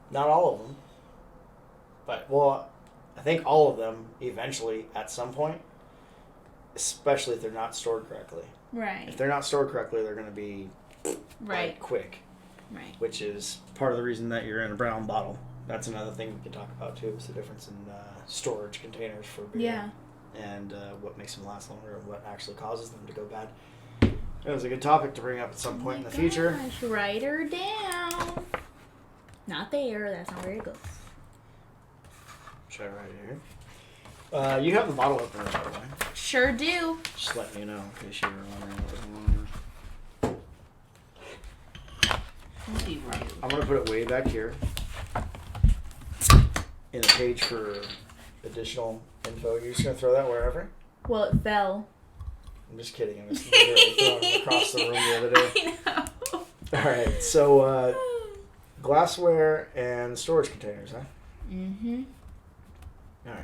Not all of them. But, well, I think all of them eventually, at some point, especially if they're not stored correctly. Right. If they're not stored correctly, they're going to be like, quick. Right. Which is part of the reason that you're in a brown bottle. That's another thing we can talk about, too, is the difference in storage containers for beer. Yeah. And what makes them last longer and what actually causes them to go bad. It was a good topic to bring up at some point in the future. Write her down. Not there. That's not where it goes. Should I write it here? You have the bottle opener, by the way. Sure do. Just letting you know in case you were wondering what was going on. I'm going to put it way back here in a page for additional info. You're just going to throw that wherever? Well, it fell. I'm just kidding. I was literally throwing it across the room the other day. I know. All right. So, glassware and storage containers, huh? Mm-hmm. All right.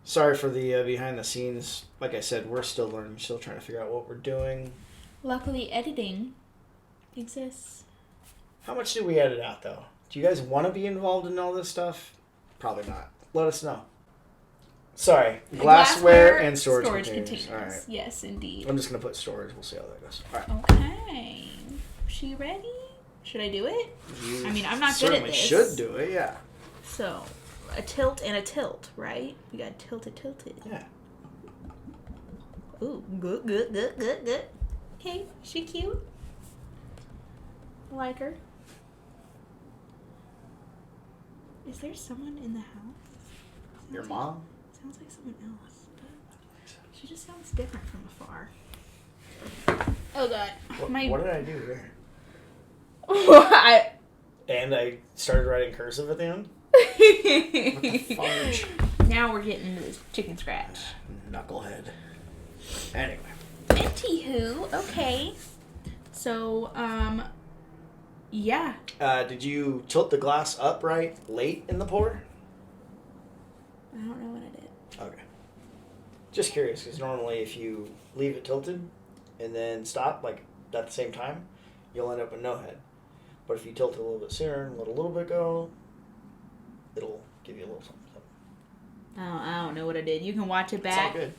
Sorry for the behind the scenes. Like I said, we're still learning, still trying to figure out what we're doing. Luckily, editing exists. How much do we edit out, though? Do you guys want to be involved in all this stuff? Probably not. Let us know. Sorry. Glassware and storage containers. All right. Yes, indeed. I'm just going to put storage. We'll see how that goes. All right. Okay. She ready? Should I do it? I mean, I'm not good at this. Certainly should do it, yeah. So, a tilt and a tilt, right? We got tilted. Yeah. Ooh, good. Okay, she cute. I like her. Is there someone in the house? Your mom? Sounds like someone else. But she just sounds different from afar. Oh god. What did I do there? I... And I started writing cursive at the end? What the fudge? Now we're getting into this chicken scratch. Knucklehead. Anyway. Anywho, okay. So, yeah. Did you tilt the glass upright late in the pour? I don't know what I did. Okay. Just curious, because normally if you leave it tilted and then stop, like, at the same time, you'll end up with no head. But if you tilt it a little bit sooner and let a little bit go, it'll give you a little something. I don't know what I did. You can watch it back. It's all good.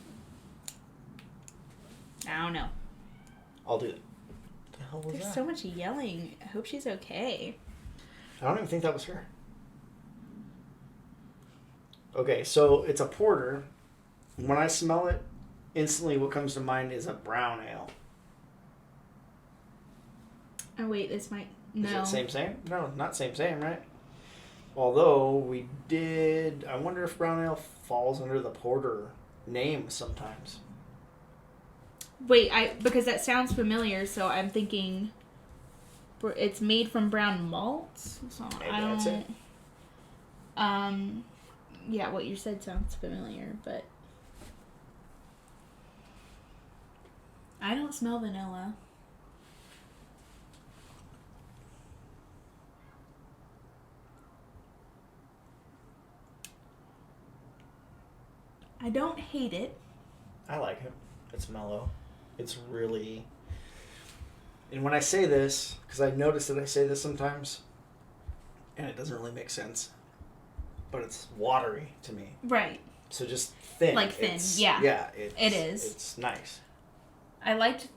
I don't know. I'll do it. What the hell was There's that? so much yelling. I hope she's okay. I don't even think that was her. Okay, so it's a porter. When I smell it, instantly what comes to mind is a brown ale. Oh, wait, this might... No. Is it same? No, not same, right? Although we did... I wonder if brown ale falls under the porter name sometimes. Wait, because that sounds familiar, so I'm thinking... It's made from brown malt? So Maybe that's it. Yeah, what you said sounds familiar, but... I don't smell vanilla. I don't hate it. I like it. It's mellow. It's really... And when I say this, because I notice that I say this sometimes, and it doesn't really make sense, but it's watery to me. Right. So just thin. Like thin, yeah. Yeah, it is. It's nice. I liked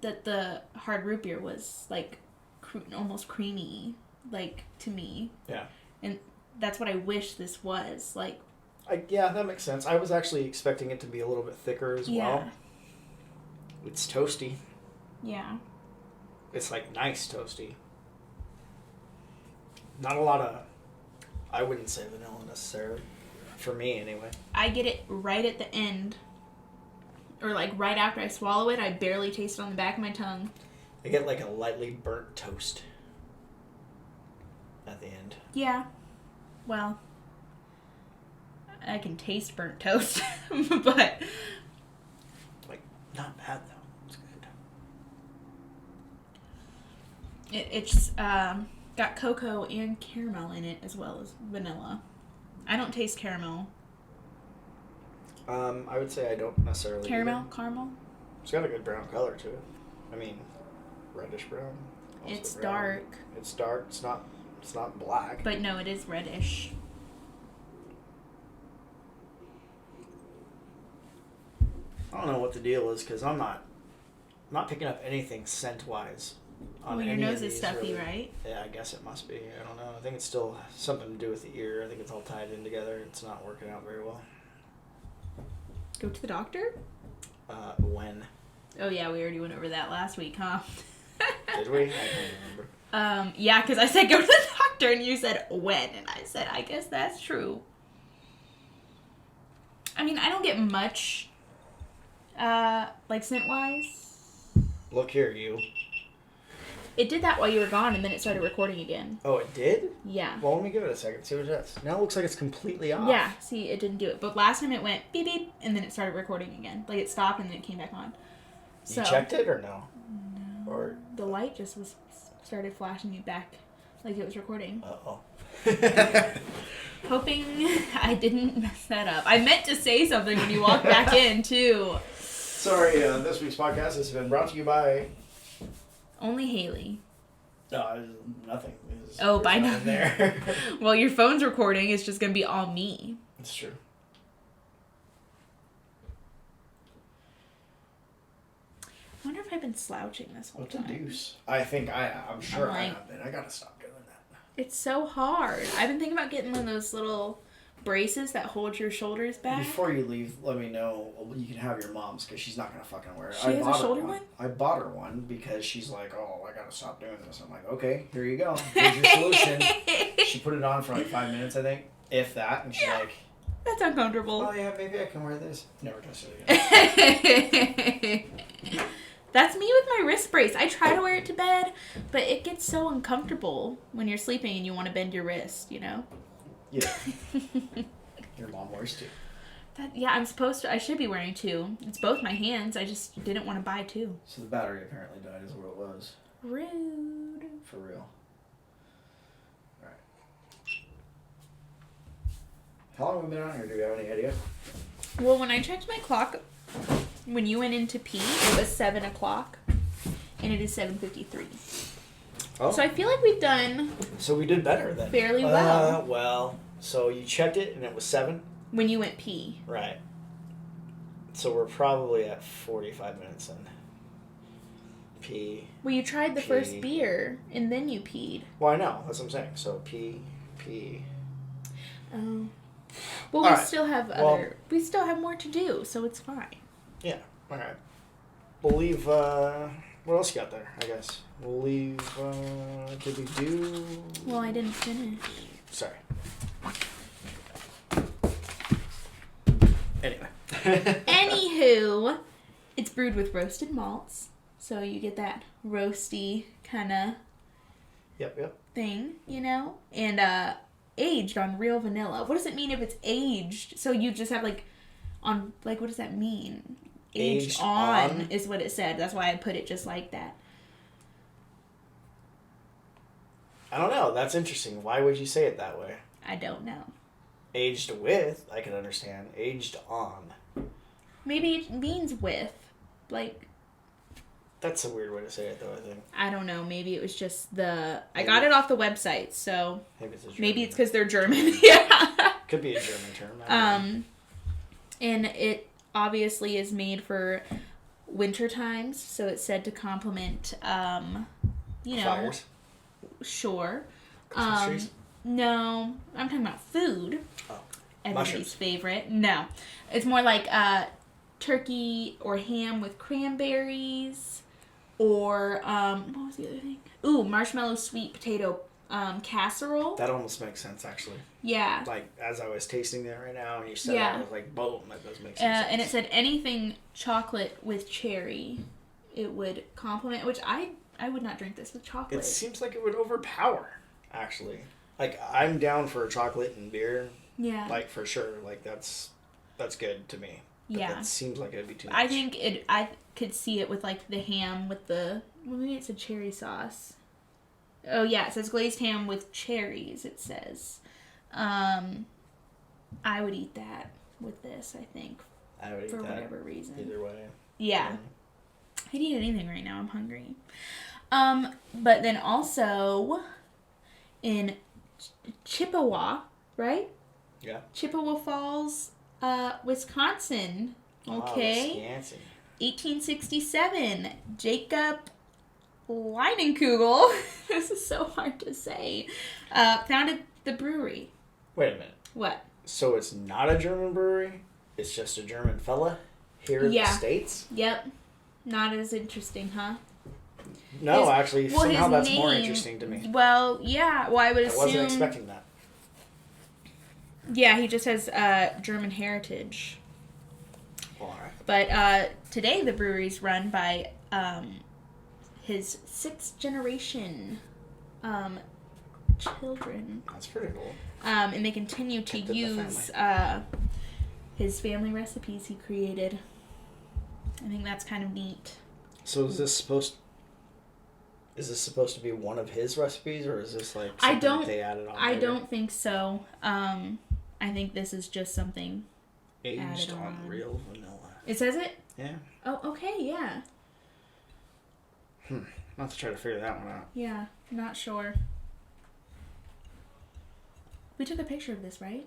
that the hard root beer was, like, almost creamy, like, to me. Yeah. And that's what I wish this was, like... Yeah, that makes sense. I was actually expecting it to be a little bit thicker as well. It's toasty. Yeah. It's like nice toasty. Not a lot of, I wouldn't say vanilla necessarily. For me, anyway. I get it right at the end. Or, like, right after I swallow it, I barely taste it on the back of my tongue. I get, like, a lightly burnt toast at the end. Yeah. Well... I can taste burnt toast, but... Like, not bad, though. It's good. It's got cocoa and caramel in it, as well as vanilla. I don't taste caramel. I would say I don't necessarily Caramel? either. Caramel? It's got a good brown color to it. I mean, reddish brown. It's brown. dark. It's dark. It's not black. But no, it is reddish. I don't know what the deal is because I'm not picking up anything scent-wise. Well, your nose is stuffy, really. Right? Yeah, I guess it must be. I don't know. I think it's still something to do with the ear. I think it's all tied in together. It's not working out very well. Go to the doctor? When? Oh, yeah, we already went over that last week, huh? Did we? I can't remember. Yeah, because I said go to the doctor, and you said when, and I said, I guess that's true. I mean, I don't get much, like, scent-wise. Look here, you. It did that while you were gone, and then it started recording again. Oh, it did? Yeah. Well, let me give it a second, see what it does. Now it looks like it's completely off. Yeah, see, it didn't do it. But last time it went beep, beep, and then it started recording again. Like, it stopped, and then it came back on. You checked it, or no? No. Or the light just started flashing me back like it was recording. Uh-oh. Hoping I didn't mess that up. I meant to say something when you walked back in, too. Sorry, this week's podcast has been brought to you by... Only Haley. No, nothing. By now. There. Well, your phone's recording. It's just going to be all me. It's true. I wonder if I've been slouching this whole time. What's a deuce? I think I'm sure I have been. I gotta stop doing that. It's so hard. I've been thinking about getting one of those little braces that hold your shoulders back. Before you leave, let me know. You can have your mom's because she's not gonna fucking wear it. She has a shoulder one? I bought her one because she's like, oh, I gotta stop doing this. I'm like, okay, here you go. Here's your solution. She put it on for like 5 minutes, I think, if that, and she's like, that's uncomfortable. Oh yeah, maybe I can wear this. Never touched it again. That's me with my wrist brace. I try to wear it to bed, but it gets so uncomfortable when you're sleeping and you want to bend your wrist, you know? Yeah. Your mom wears two. Yeah, I should be wearing two. It's both my hands. I just didn't want to buy two. So the battery apparently died is what it was. Rude. For real. Alright. How long have we been on here? Do we have any idea? Well, when I checked my clock, when you went in to pee, it was 7 o'clock, and it is 7:53. Oh. So I feel like we've done... So we did better then. Fairly well. Well, so you checked it and it was 7? When you went pee. Right. So we're probably at 45 minutes in. Pee. Well, you tried the first beer, and then you peed. Well, I know. That's what I'm saying. So pee. Oh. Well, All we right. still have we still have more to do, so it's fine. Yeah. All right. We'll leave, what else you got there, I guess? We'll leave, did we do... Well, I didn't finish. Sorry. Anyway. Anywho, it's brewed with roasted malts, so you get that roasty kind of Yep. thing, you know? And, aged on real vanilla. What does it mean if it's aged? So you just have, what does that mean? Aged on is what it said. That's why I put it just like that. I don't know. That's interesting. Why would you say it that way? I don't know. Aged with, I can understand. Aged on. Maybe it means with. That's a weird way to say it, though, I think. I don't know. Maybe it was just I got it off the website, so... Maybe it's because they're German. Yeah. Could be a German term. And it obviously is made for winter times, so it's said to complement, Fires? Sure. Christmas trees? No, I'm talking about food. Oh. Everybody's Mushrooms. favorite. No. It's more like turkey or ham with cranberries, or, what was the other thing? Ooh, marshmallow sweet potato casserole. That almost makes sense, actually. Yeah. As I was tasting that right now, and you said that, I was like, boom, that does make sense. And it said anything chocolate with cherry, it would complement, which I would not drink this with chocolate. It seems like it would overpower, actually. I'm down for chocolate and beer. Yeah. For sure. That's good to me. But yeah. That seems like it'd be too much. I could see it with, the ham with maybe it's a cherry sauce. Oh, yeah, it says glazed ham with cherries, it says. I would eat that with this, I think. I would eat for that whatever reason. Either way. Yeah. I'd eat anything right now. I'm hungry. But then also in Chippewa, right? Yeah. Chippewa Falls, Wisconsin. Okay. Wisconsin. 1867. Jacob Leinenkugel. This is so hard to say. Founded the brewery. Wait a minute. What? So it's not a German brewery? It's just a German fella here in the States? Yep. Not as interesting, huh? No, somehow that's more name, interesting to me. Well, yeah. Well, I wasn't expecting that. Yeah, he just has German heritage. Well, all right. But today the brewery's run by his 6th generation children. That's pretty cool. And they continue to use his family recipes he created. I think that's kind of neat. So is this supposed... Is this supposed to be one of his recipes, or is this like I something don't. that they added on? I later? don't think so. I think this is just something Aged added on real vanilla. It says it. Yeah. Oh, okay, yeah. I'll have to try to figure that one out. Yeah, not sure. We took a picture of this, right?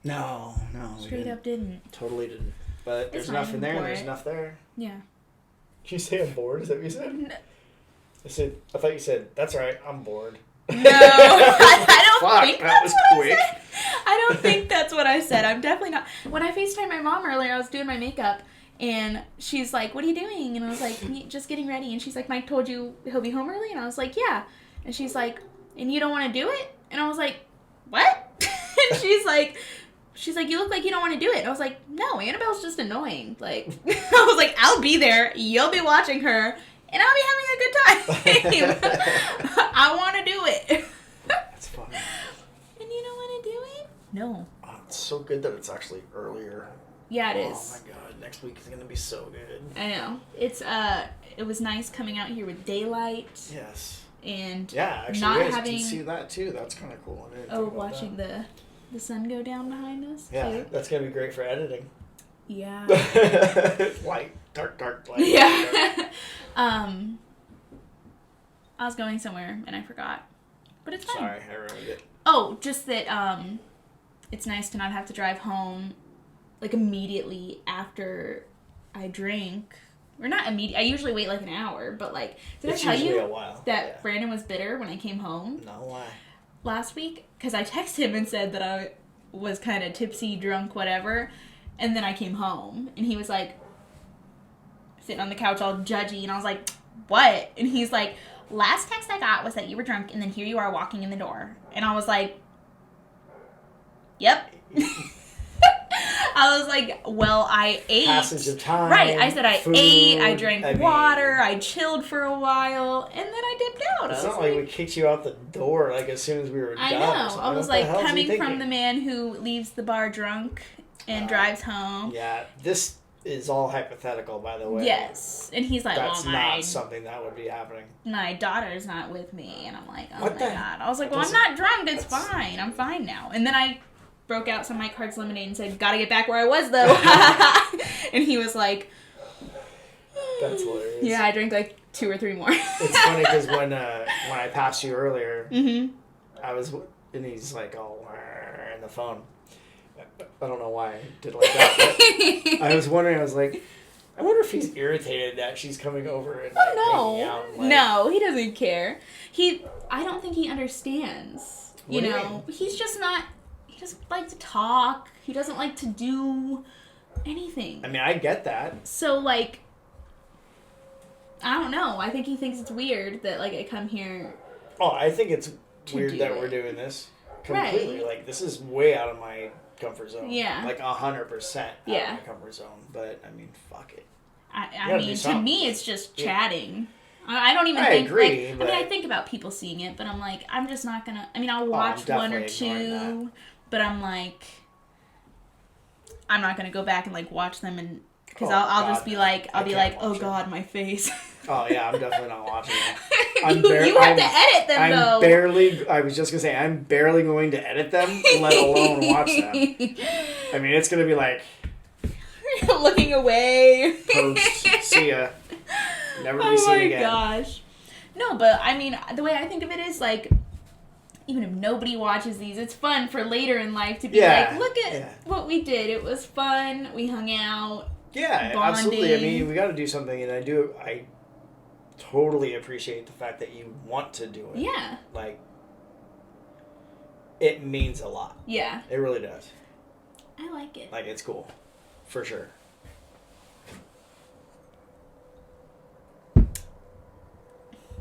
No. Straight up didn't. Totally didn't. But there's It's enough fine, in there, and pour there's it. enough there. Yeah. Did you say I'm bored? Is that what you said? I thought you said, that's right, I'm bored. No, I don't think that that's was what quick. I said. I don't think that's what I said. I'm definitely not. When I FaceTimed my mom earlier, I was doing my makeup, and she's like, what are you doing? And I was like, just getting ready. And she's like, Mike told you he'll be home early? And I was like, yeah. And she's like, and you don't want to do it? And I was like, what? And she's like, you look like you don't want to do it. And I was like, no, Annabelle's just annoying. Like, I was like, I'll be there. You'll be watching her. And I'll be having a good time. I want to do it. That's funny. And you don't want to do it? No. Oh, it's so good that it's actually earlier. Yeah, it is. Oh my god, next week is going to be so good. I know. It's it was nice coming out here with daylight. Yes. And yeah, actually, not you guys having can see that too. That's kind of cool. I didn't think about watching that. the sun go down behind us. Yeah, too. that's going to be great for editing. Yeah. Light, dark, light. Yeah. I was going somewhere and I forgot. But it's fine. Sorry, I ruined it. Oh, just that it's nice to not have to drive home like immediately after I drink. Or not immediate. I usually wait like an hour, but like did It's I tell usually you a while. that Brandon was bitter when I came home? No, why? Last week? Because I texted him and said that I was kind of tipsy, drunk, whatever. And then I came home, and he was like, sitting on the couch all judgy, and I was like, what? And he's like, last text I got was that you were drunk, and then here you are walking in the door. And I was like, yep. I was like, well, I ate. Passage of time. Right. I said I food, ate, I drank water, I chilled for a while, and then I dipped out. It's not like we kicked you out the door like as soon as we were done. I know. I was What the like hell is he coming from thinking? the man who leaves the bar drunk and drives home. Yeah, this is all hypothetical, by the way. Yes. And he's like, That's well, not something that would be happening. my daughter's not with me. And I'm like, oh What my the- God. I was like, well, I'm not drunk. It's fine. I'm fine now. And then I broke out some Mike Hard's lemonade and said, gotta get back where I was, though. And he was like, That's hilarious. yeah, I drank like 2 or 3 more. It's funny because when I passed you earlier, Mm-hmm. I was, and he's like all in the phone. I don't know why I did it like that. But I was wondering, I was like, I wonder if he's irritated that she's coming over and like, hanging out. Oh, no. Like, No, he doesn't care. I don't think he understands. What do you know, mean? he's just not, he doesn't like to talk. He doesn't like to do anything. I mean, I get that. So, like, I don't know. I think he thinks it's weird that, like, I come here. Oh, I think it's weird do that it. we're doing this. Completely. Right. Like, this is way out of my comfort zone. Yeah. Like, 100% out Yeah. of my comfort zone. But, I mean, fuck it. I gotta do mean, to something. me, it's just Yeah. chatting. I don't even I think, agree, like, but- I think about people seeing it, but I'm like, I'm just not gonna, I mean, I'll I'm watch one or definitely ignoring two, but I'm like, I'm not gonna go back and, like, watch them and, because Oh, I'll God, just be no. like, I can't oh watch it. God, my face. Oh, yeah, I'm definitely not watching it. You have to edit them, though. I was just going to say, I'm barely going to edit them, let alone watch them. I mean, it's going to be like, Looking away. post, see ya. Never be Oh seen my again. gosh. No, but I mean, the way I think of it is like, even if nobody watches these, it's fun for later in life to be Yeah, like, look at yeah. what we did. It was fun. We hung out. Yeah, absolutely. I Bonding. mean, we got to do something, and I totally appreciate the fact that you want to do it. Yeah. Like, it means a lot. Yeah. It really does. I like it. Like, it's cool. For sure.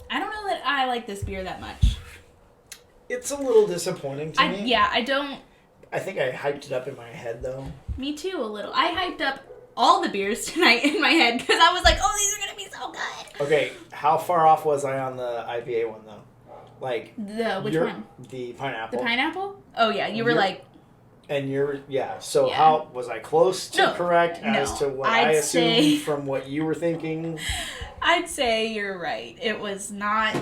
I don't know that I like this beer that much. It's a little disappointing to me. Yeah, I don't. I think I hyped it up in my head, though. Me too, a little. I hyped up all the beers tonight in my head because I was like, oh, these are going to be so good. Okay, how far off was I on the IPA one, though? Like, Which one? The pineapple. The pineapple? Oh, yeah. You were You're- like, And so Yeah. how was I close to No, correct as no. to what I'd I assumed say- from what you were thinking? I'd say you're right. It was not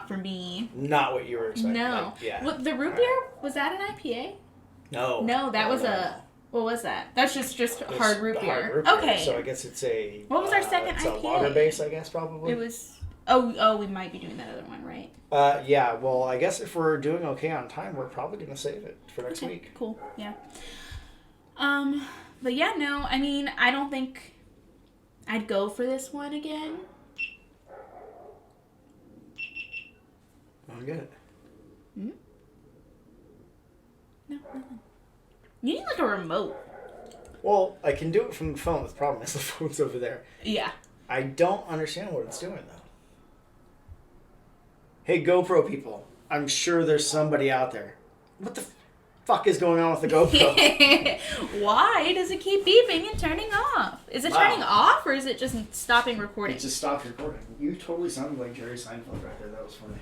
for me. Not what you were expecting. No. What, the root beer, was that an IPA? No. No, that was no. What was that? That's just It's hard root the beer. hard root beer, Okay. So I guess it's a... What was our second it's IPA? a lager base, I guess, probably. It was... Oh, we might be doing that other one, right? Yeah, well, I guess if we're doing okay on time, we're probably going to save it for next week. Cool, yeah. But yeah, no, I mean, I don't think I'd go for this one again. I don't get it. Hmm? No, nothing. You need like a remote. Well, I can do it from the phone. The problem is the phone's over there. Yeah. I don't understand what it's doing, though. Hey, GoPro people. I'm sure there's somebody out there. What the fuck is going on with the GoPro? Why does it keep beeping and turning off? Is it turning off or is it just stopping recording? It just stopped recording. You totally sounded like Jerry Seinfeld right there. That was funny.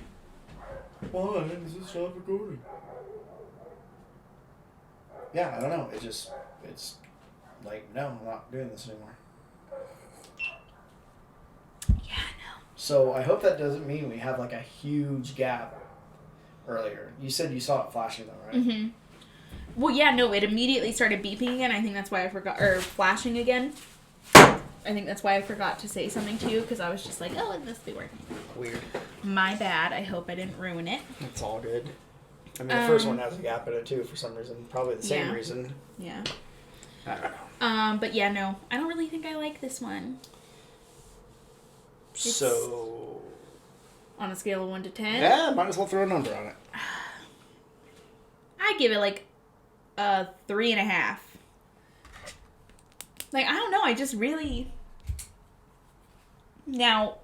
Why does it stop recording? Yeah, I don't know. It's like, no, I'm not doing this anymore. Yeah, no. So I hope that doesn't mean we have like a huge gap earlier. You said you saw it flashing though, right? Mm-hmm. Well, yeah, no, it immediately started beeping again. I think that's why I forgot, or flashing again. I think that's why I forgot to say something to you, because I was just like, oh, it must be working. Weird. My bad. I hope I didn't ruin it. It's all good. I mean, the first one has a gap in it too for some reason. Probably the same reason. Yeah. I don't know. But yeah, no, I don't really think I like this one. So... On a scale of 1 to 10? Yeah, might as well throw a number on it. I'd give it like a 3.5. Like, I don't know, I just really... Now,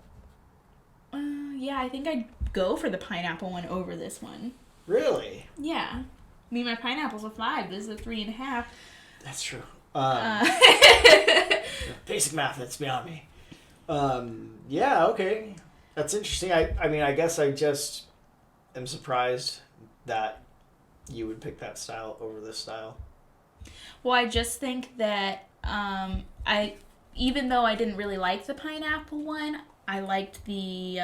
yeah, I think I'd go for the pineapple one over this one. Really? Yeah. I mean, my pineapple's a 5. This is a 3.5. That's true. Basic math, that's beyond me. Yeah, okay. That's interesting. I mean, I guess I just am surprised that you would pick that style over this style. Well, I just think that even though I didn't really like the pineapple one, I liked the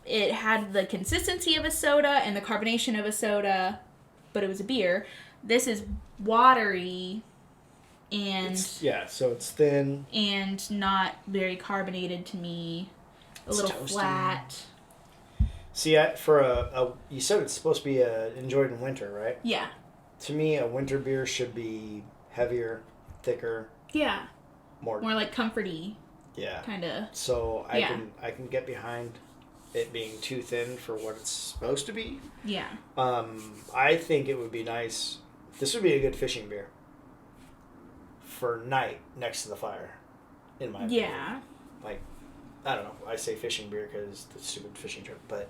it had the consistency of a soda and the carbonation of a soda, but it was a beer. This is watery and so it's thin and not very carbonated to me. A little toasty. Flat. See, for you said it's supposed to be enjoyed in winter, right? Yeah. To me, a winter beer should be heavier, thicker. Yeah. More like comforty. Yeah. Kind of. So I can get behind it being too thin for what it's supposed to be. Yeah. I think it would be nice. This would be a good fishing beer for night next to the fire, in my opinion. Yeah. Like, I don't know. I say fishing beer because the stupid fishing trip, but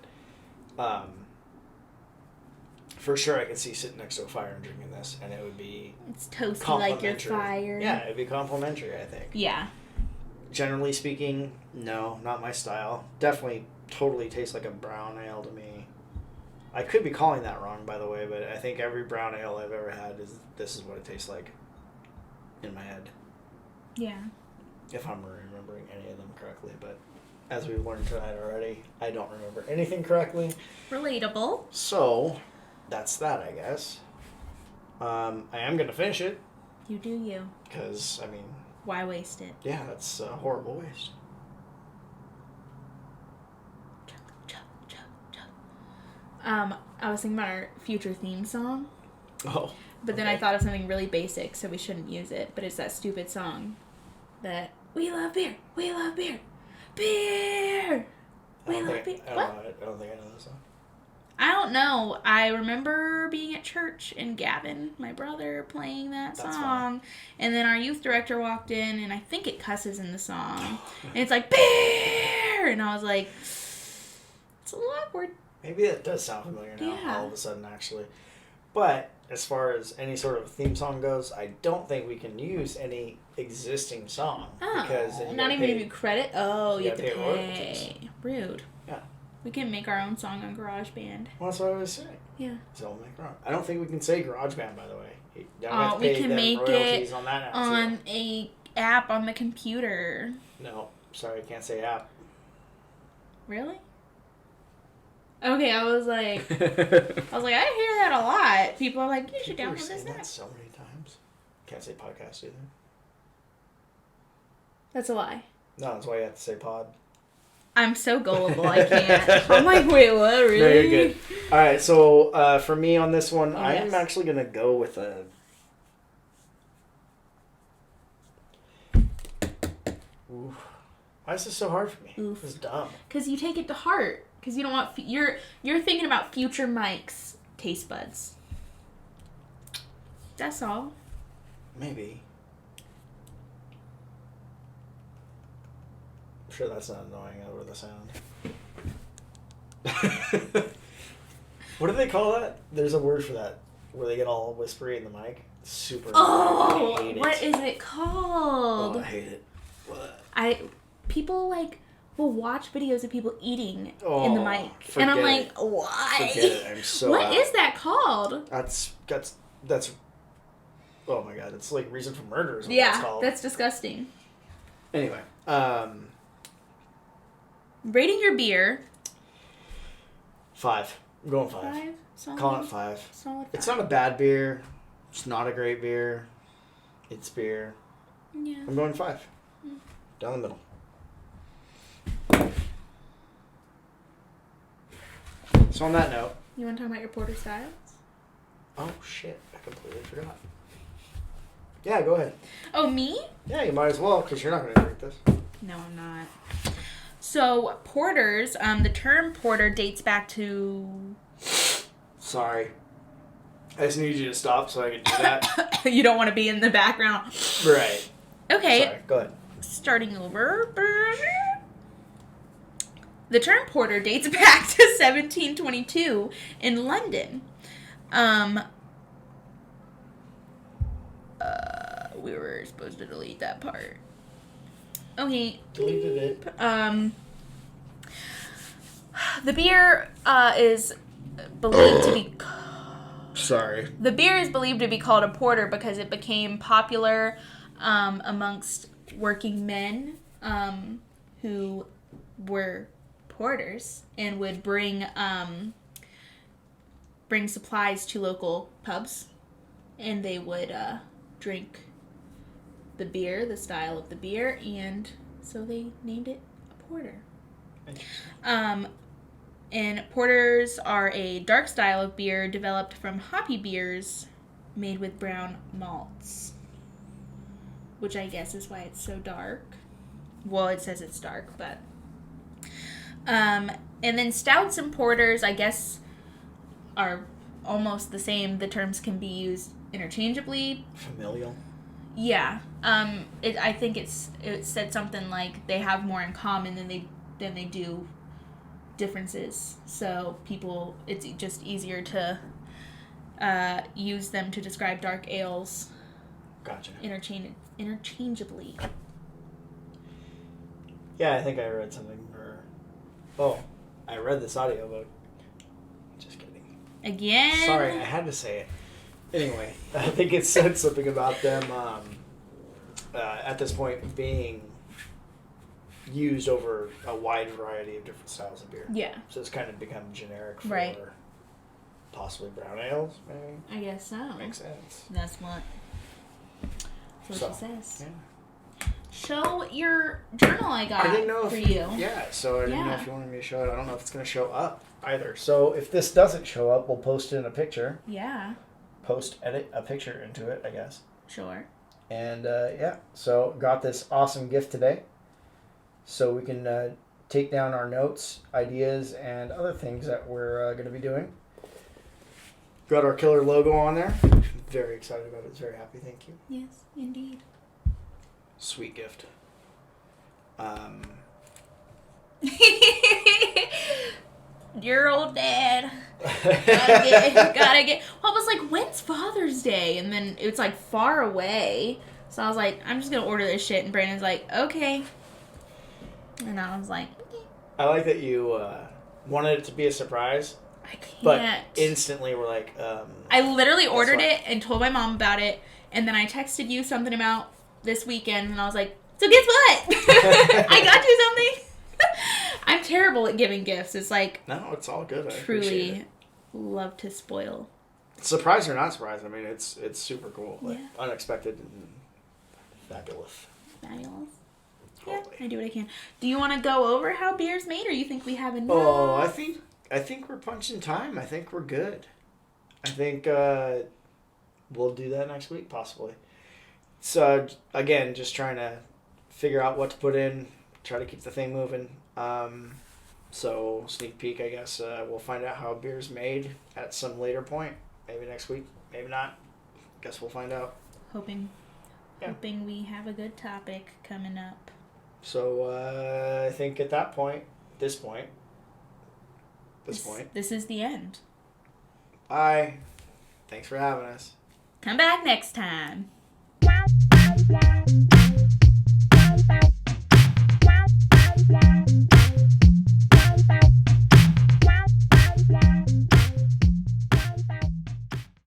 for sure I could see sitting next to a fire and drinking this, and it would be it's toasty like your fire. Yeah, it'd be complimentary, I think. Yeah. Generally speaking, no, not my style. Definitely totally tastes like a brown ale to me. I could be calling that wrong, by the way, but I think every brown ale I've ever had this is what it tastes like in my head. Yeah. If I'm remembering any of them correctly, but as we've learned tonight already, I don't remember anything correctly. Relatable. So, that's that, I guess. I am going to finish it. You do you. Because, I mean... Why waste it? Yeah, that's a horrible waste. I was thinking about our future theme song. Oh. But then I thought of something really basic, so we shouldn't use it. But it's that stupid song that we love beer, we love beer, beer, we love beer. I don't think I know this song. I don't know. I remember being at church and Gavin, my brother, playing that song. Fine. And then our youth director walked in, and I think it cusses in the song. And it's like, beer! And I was like, it's a little awkward. Maybe that does sound familiar now, all of a sudden, actually. But as far as any sort of theme song goes, I don't think we can use any existing song. Because not even give you credit? Oh, you have to pay royalties. Rude. Yeah. We can make our own song on GarageBand. Well, that's what I was saying. Yeah. So we'll make it wrong. I don't think we can say GarageBand, by the way. Now We can make it on that app, on a app on the computer. No, sorry, I can't say app. Really? Okay, I was like, I hear that a lot. People are like, you should download this app. That so many times. Can't say podcast either. That's a lie. No, that's why you have to say pod. I'm so gullible, I can't. I'm like, wait, what? Really? No, you're good. All right, so for me on this one, I yes. am actually going to go with a... Oof. Why is this so hard for me? Oof. This is dumb. Because you take it to heart. Because you don't want... You're thinking about future Mike's taste buds. That's all. Maybe. I'm sure that's not annoying over the sound. What do they call that? There's a word for that. Where they get all whispery in the mic. Super Oh! I hate it. What is it called? Oh, I hate it. What? People like... will watch videos of people eating in the mic. And I'm like, why? Forget it. I'm so What out. is that called? That's oh my god, it's like Reason for Murder is what that's called. That's disgusting. Anyway, Rating your beer. 5. I'm going 5. 5? Solid. Calling it 5. Solid 5. It's not a bad beer. It's not a great beer. It's beer. Yeah. I'm going 5. Down the middle. So on that note... You want to talk about your porter styles? Oh, shit. I completely forgot. Yeah, go ahead. Oh, me? Yeah, you might as well, because you're not going to drink this. No, I'm not. So, porters, the term porter dates back to... Sorry. I just need you to stop so I can do that. You don't want to be in the background. Right. Okay. Sorry, go ahead. Starting over. The term porter dates back to 1722 in London. We were supposed to delete that part. Okay. Deleted it. The beer is believed to be... Sorry. The beer is believed to be called a porter because it became popular amongst working men who were porters and would bring supplies to local pubs, and they would drink the beer, the style of the beer, and so they named it a porter. And porters are a dark style of beer developed from hoppy beers made with brown malts, which I guess is why it's so dark. Well, it says it's dark, but... and then stouts and porters, I guess, are almost the same. The terms can be used interchangeably. Familial. Yeah. I think it said something like they have more in common than they do differences. So it's just easier to use them to describe dark ales. Gotcha. Interchangeably. Yeah, I think I read something I read this audiobook. Just kidding. Again? Sorry, I had to say it. Anyway, I think it said something about them at this point being used over a wide variety of different styles of beer. Yeah. So it's kind of become generic for possibly brown ales, maybe. I guess so. Makes sense. That's what she says. Yeah. Show your journal I got for you. Yeah, so I didn't know if you wanted me to show it. I don't know if it's going to show up either. So if this doesn't show up, we'll post it in a picture. Yeah. Edit a picture into it, I guess. Sure. And so got this awesome gift today. So we can take down our notes, ideas, and other things that we're going to be doing. Got our killer logo on there. Very excited about it. Very happy. Thank you. Yes, indeed. Sweet gift. Your old dad. Gotta get. Well, it was like, when's Father's Day? And then it's like far away. So I was like, I'm just gonna order this shit. And Brandon's like, okay. And I was like, okay. I like that you wanted it to be a surprise, I can't. But instantly we're like, I literally ordered it and told my mom about it, and then I texted you something about this weekend, and I was like, so guess what? I got you something. I'm terrible at giving gifts. It's like... No, it's all good. I truly love to spoil. Surprised or not surprised, I mean, it's super cool. Like, Yeah. unexpected and fabulous. Fabulous. Totally. Yeah, I do what I can. Do you want to go over how beer's made, or you think we have enough? Oh, I think we're punching time. I think we're good. I think we'll do that next week, possibly. So, again, just trying to figure out what to put in, try to keep the thing moving. So, sneak peek, I guess. We'll find out how beer's made at some later point. Maybe next week, maybe not. Guess we'll find out. Hoping we have a good topic coming up. So, I think at that point, this point. This is the end. Bye. Thanks for having us. Come back next time.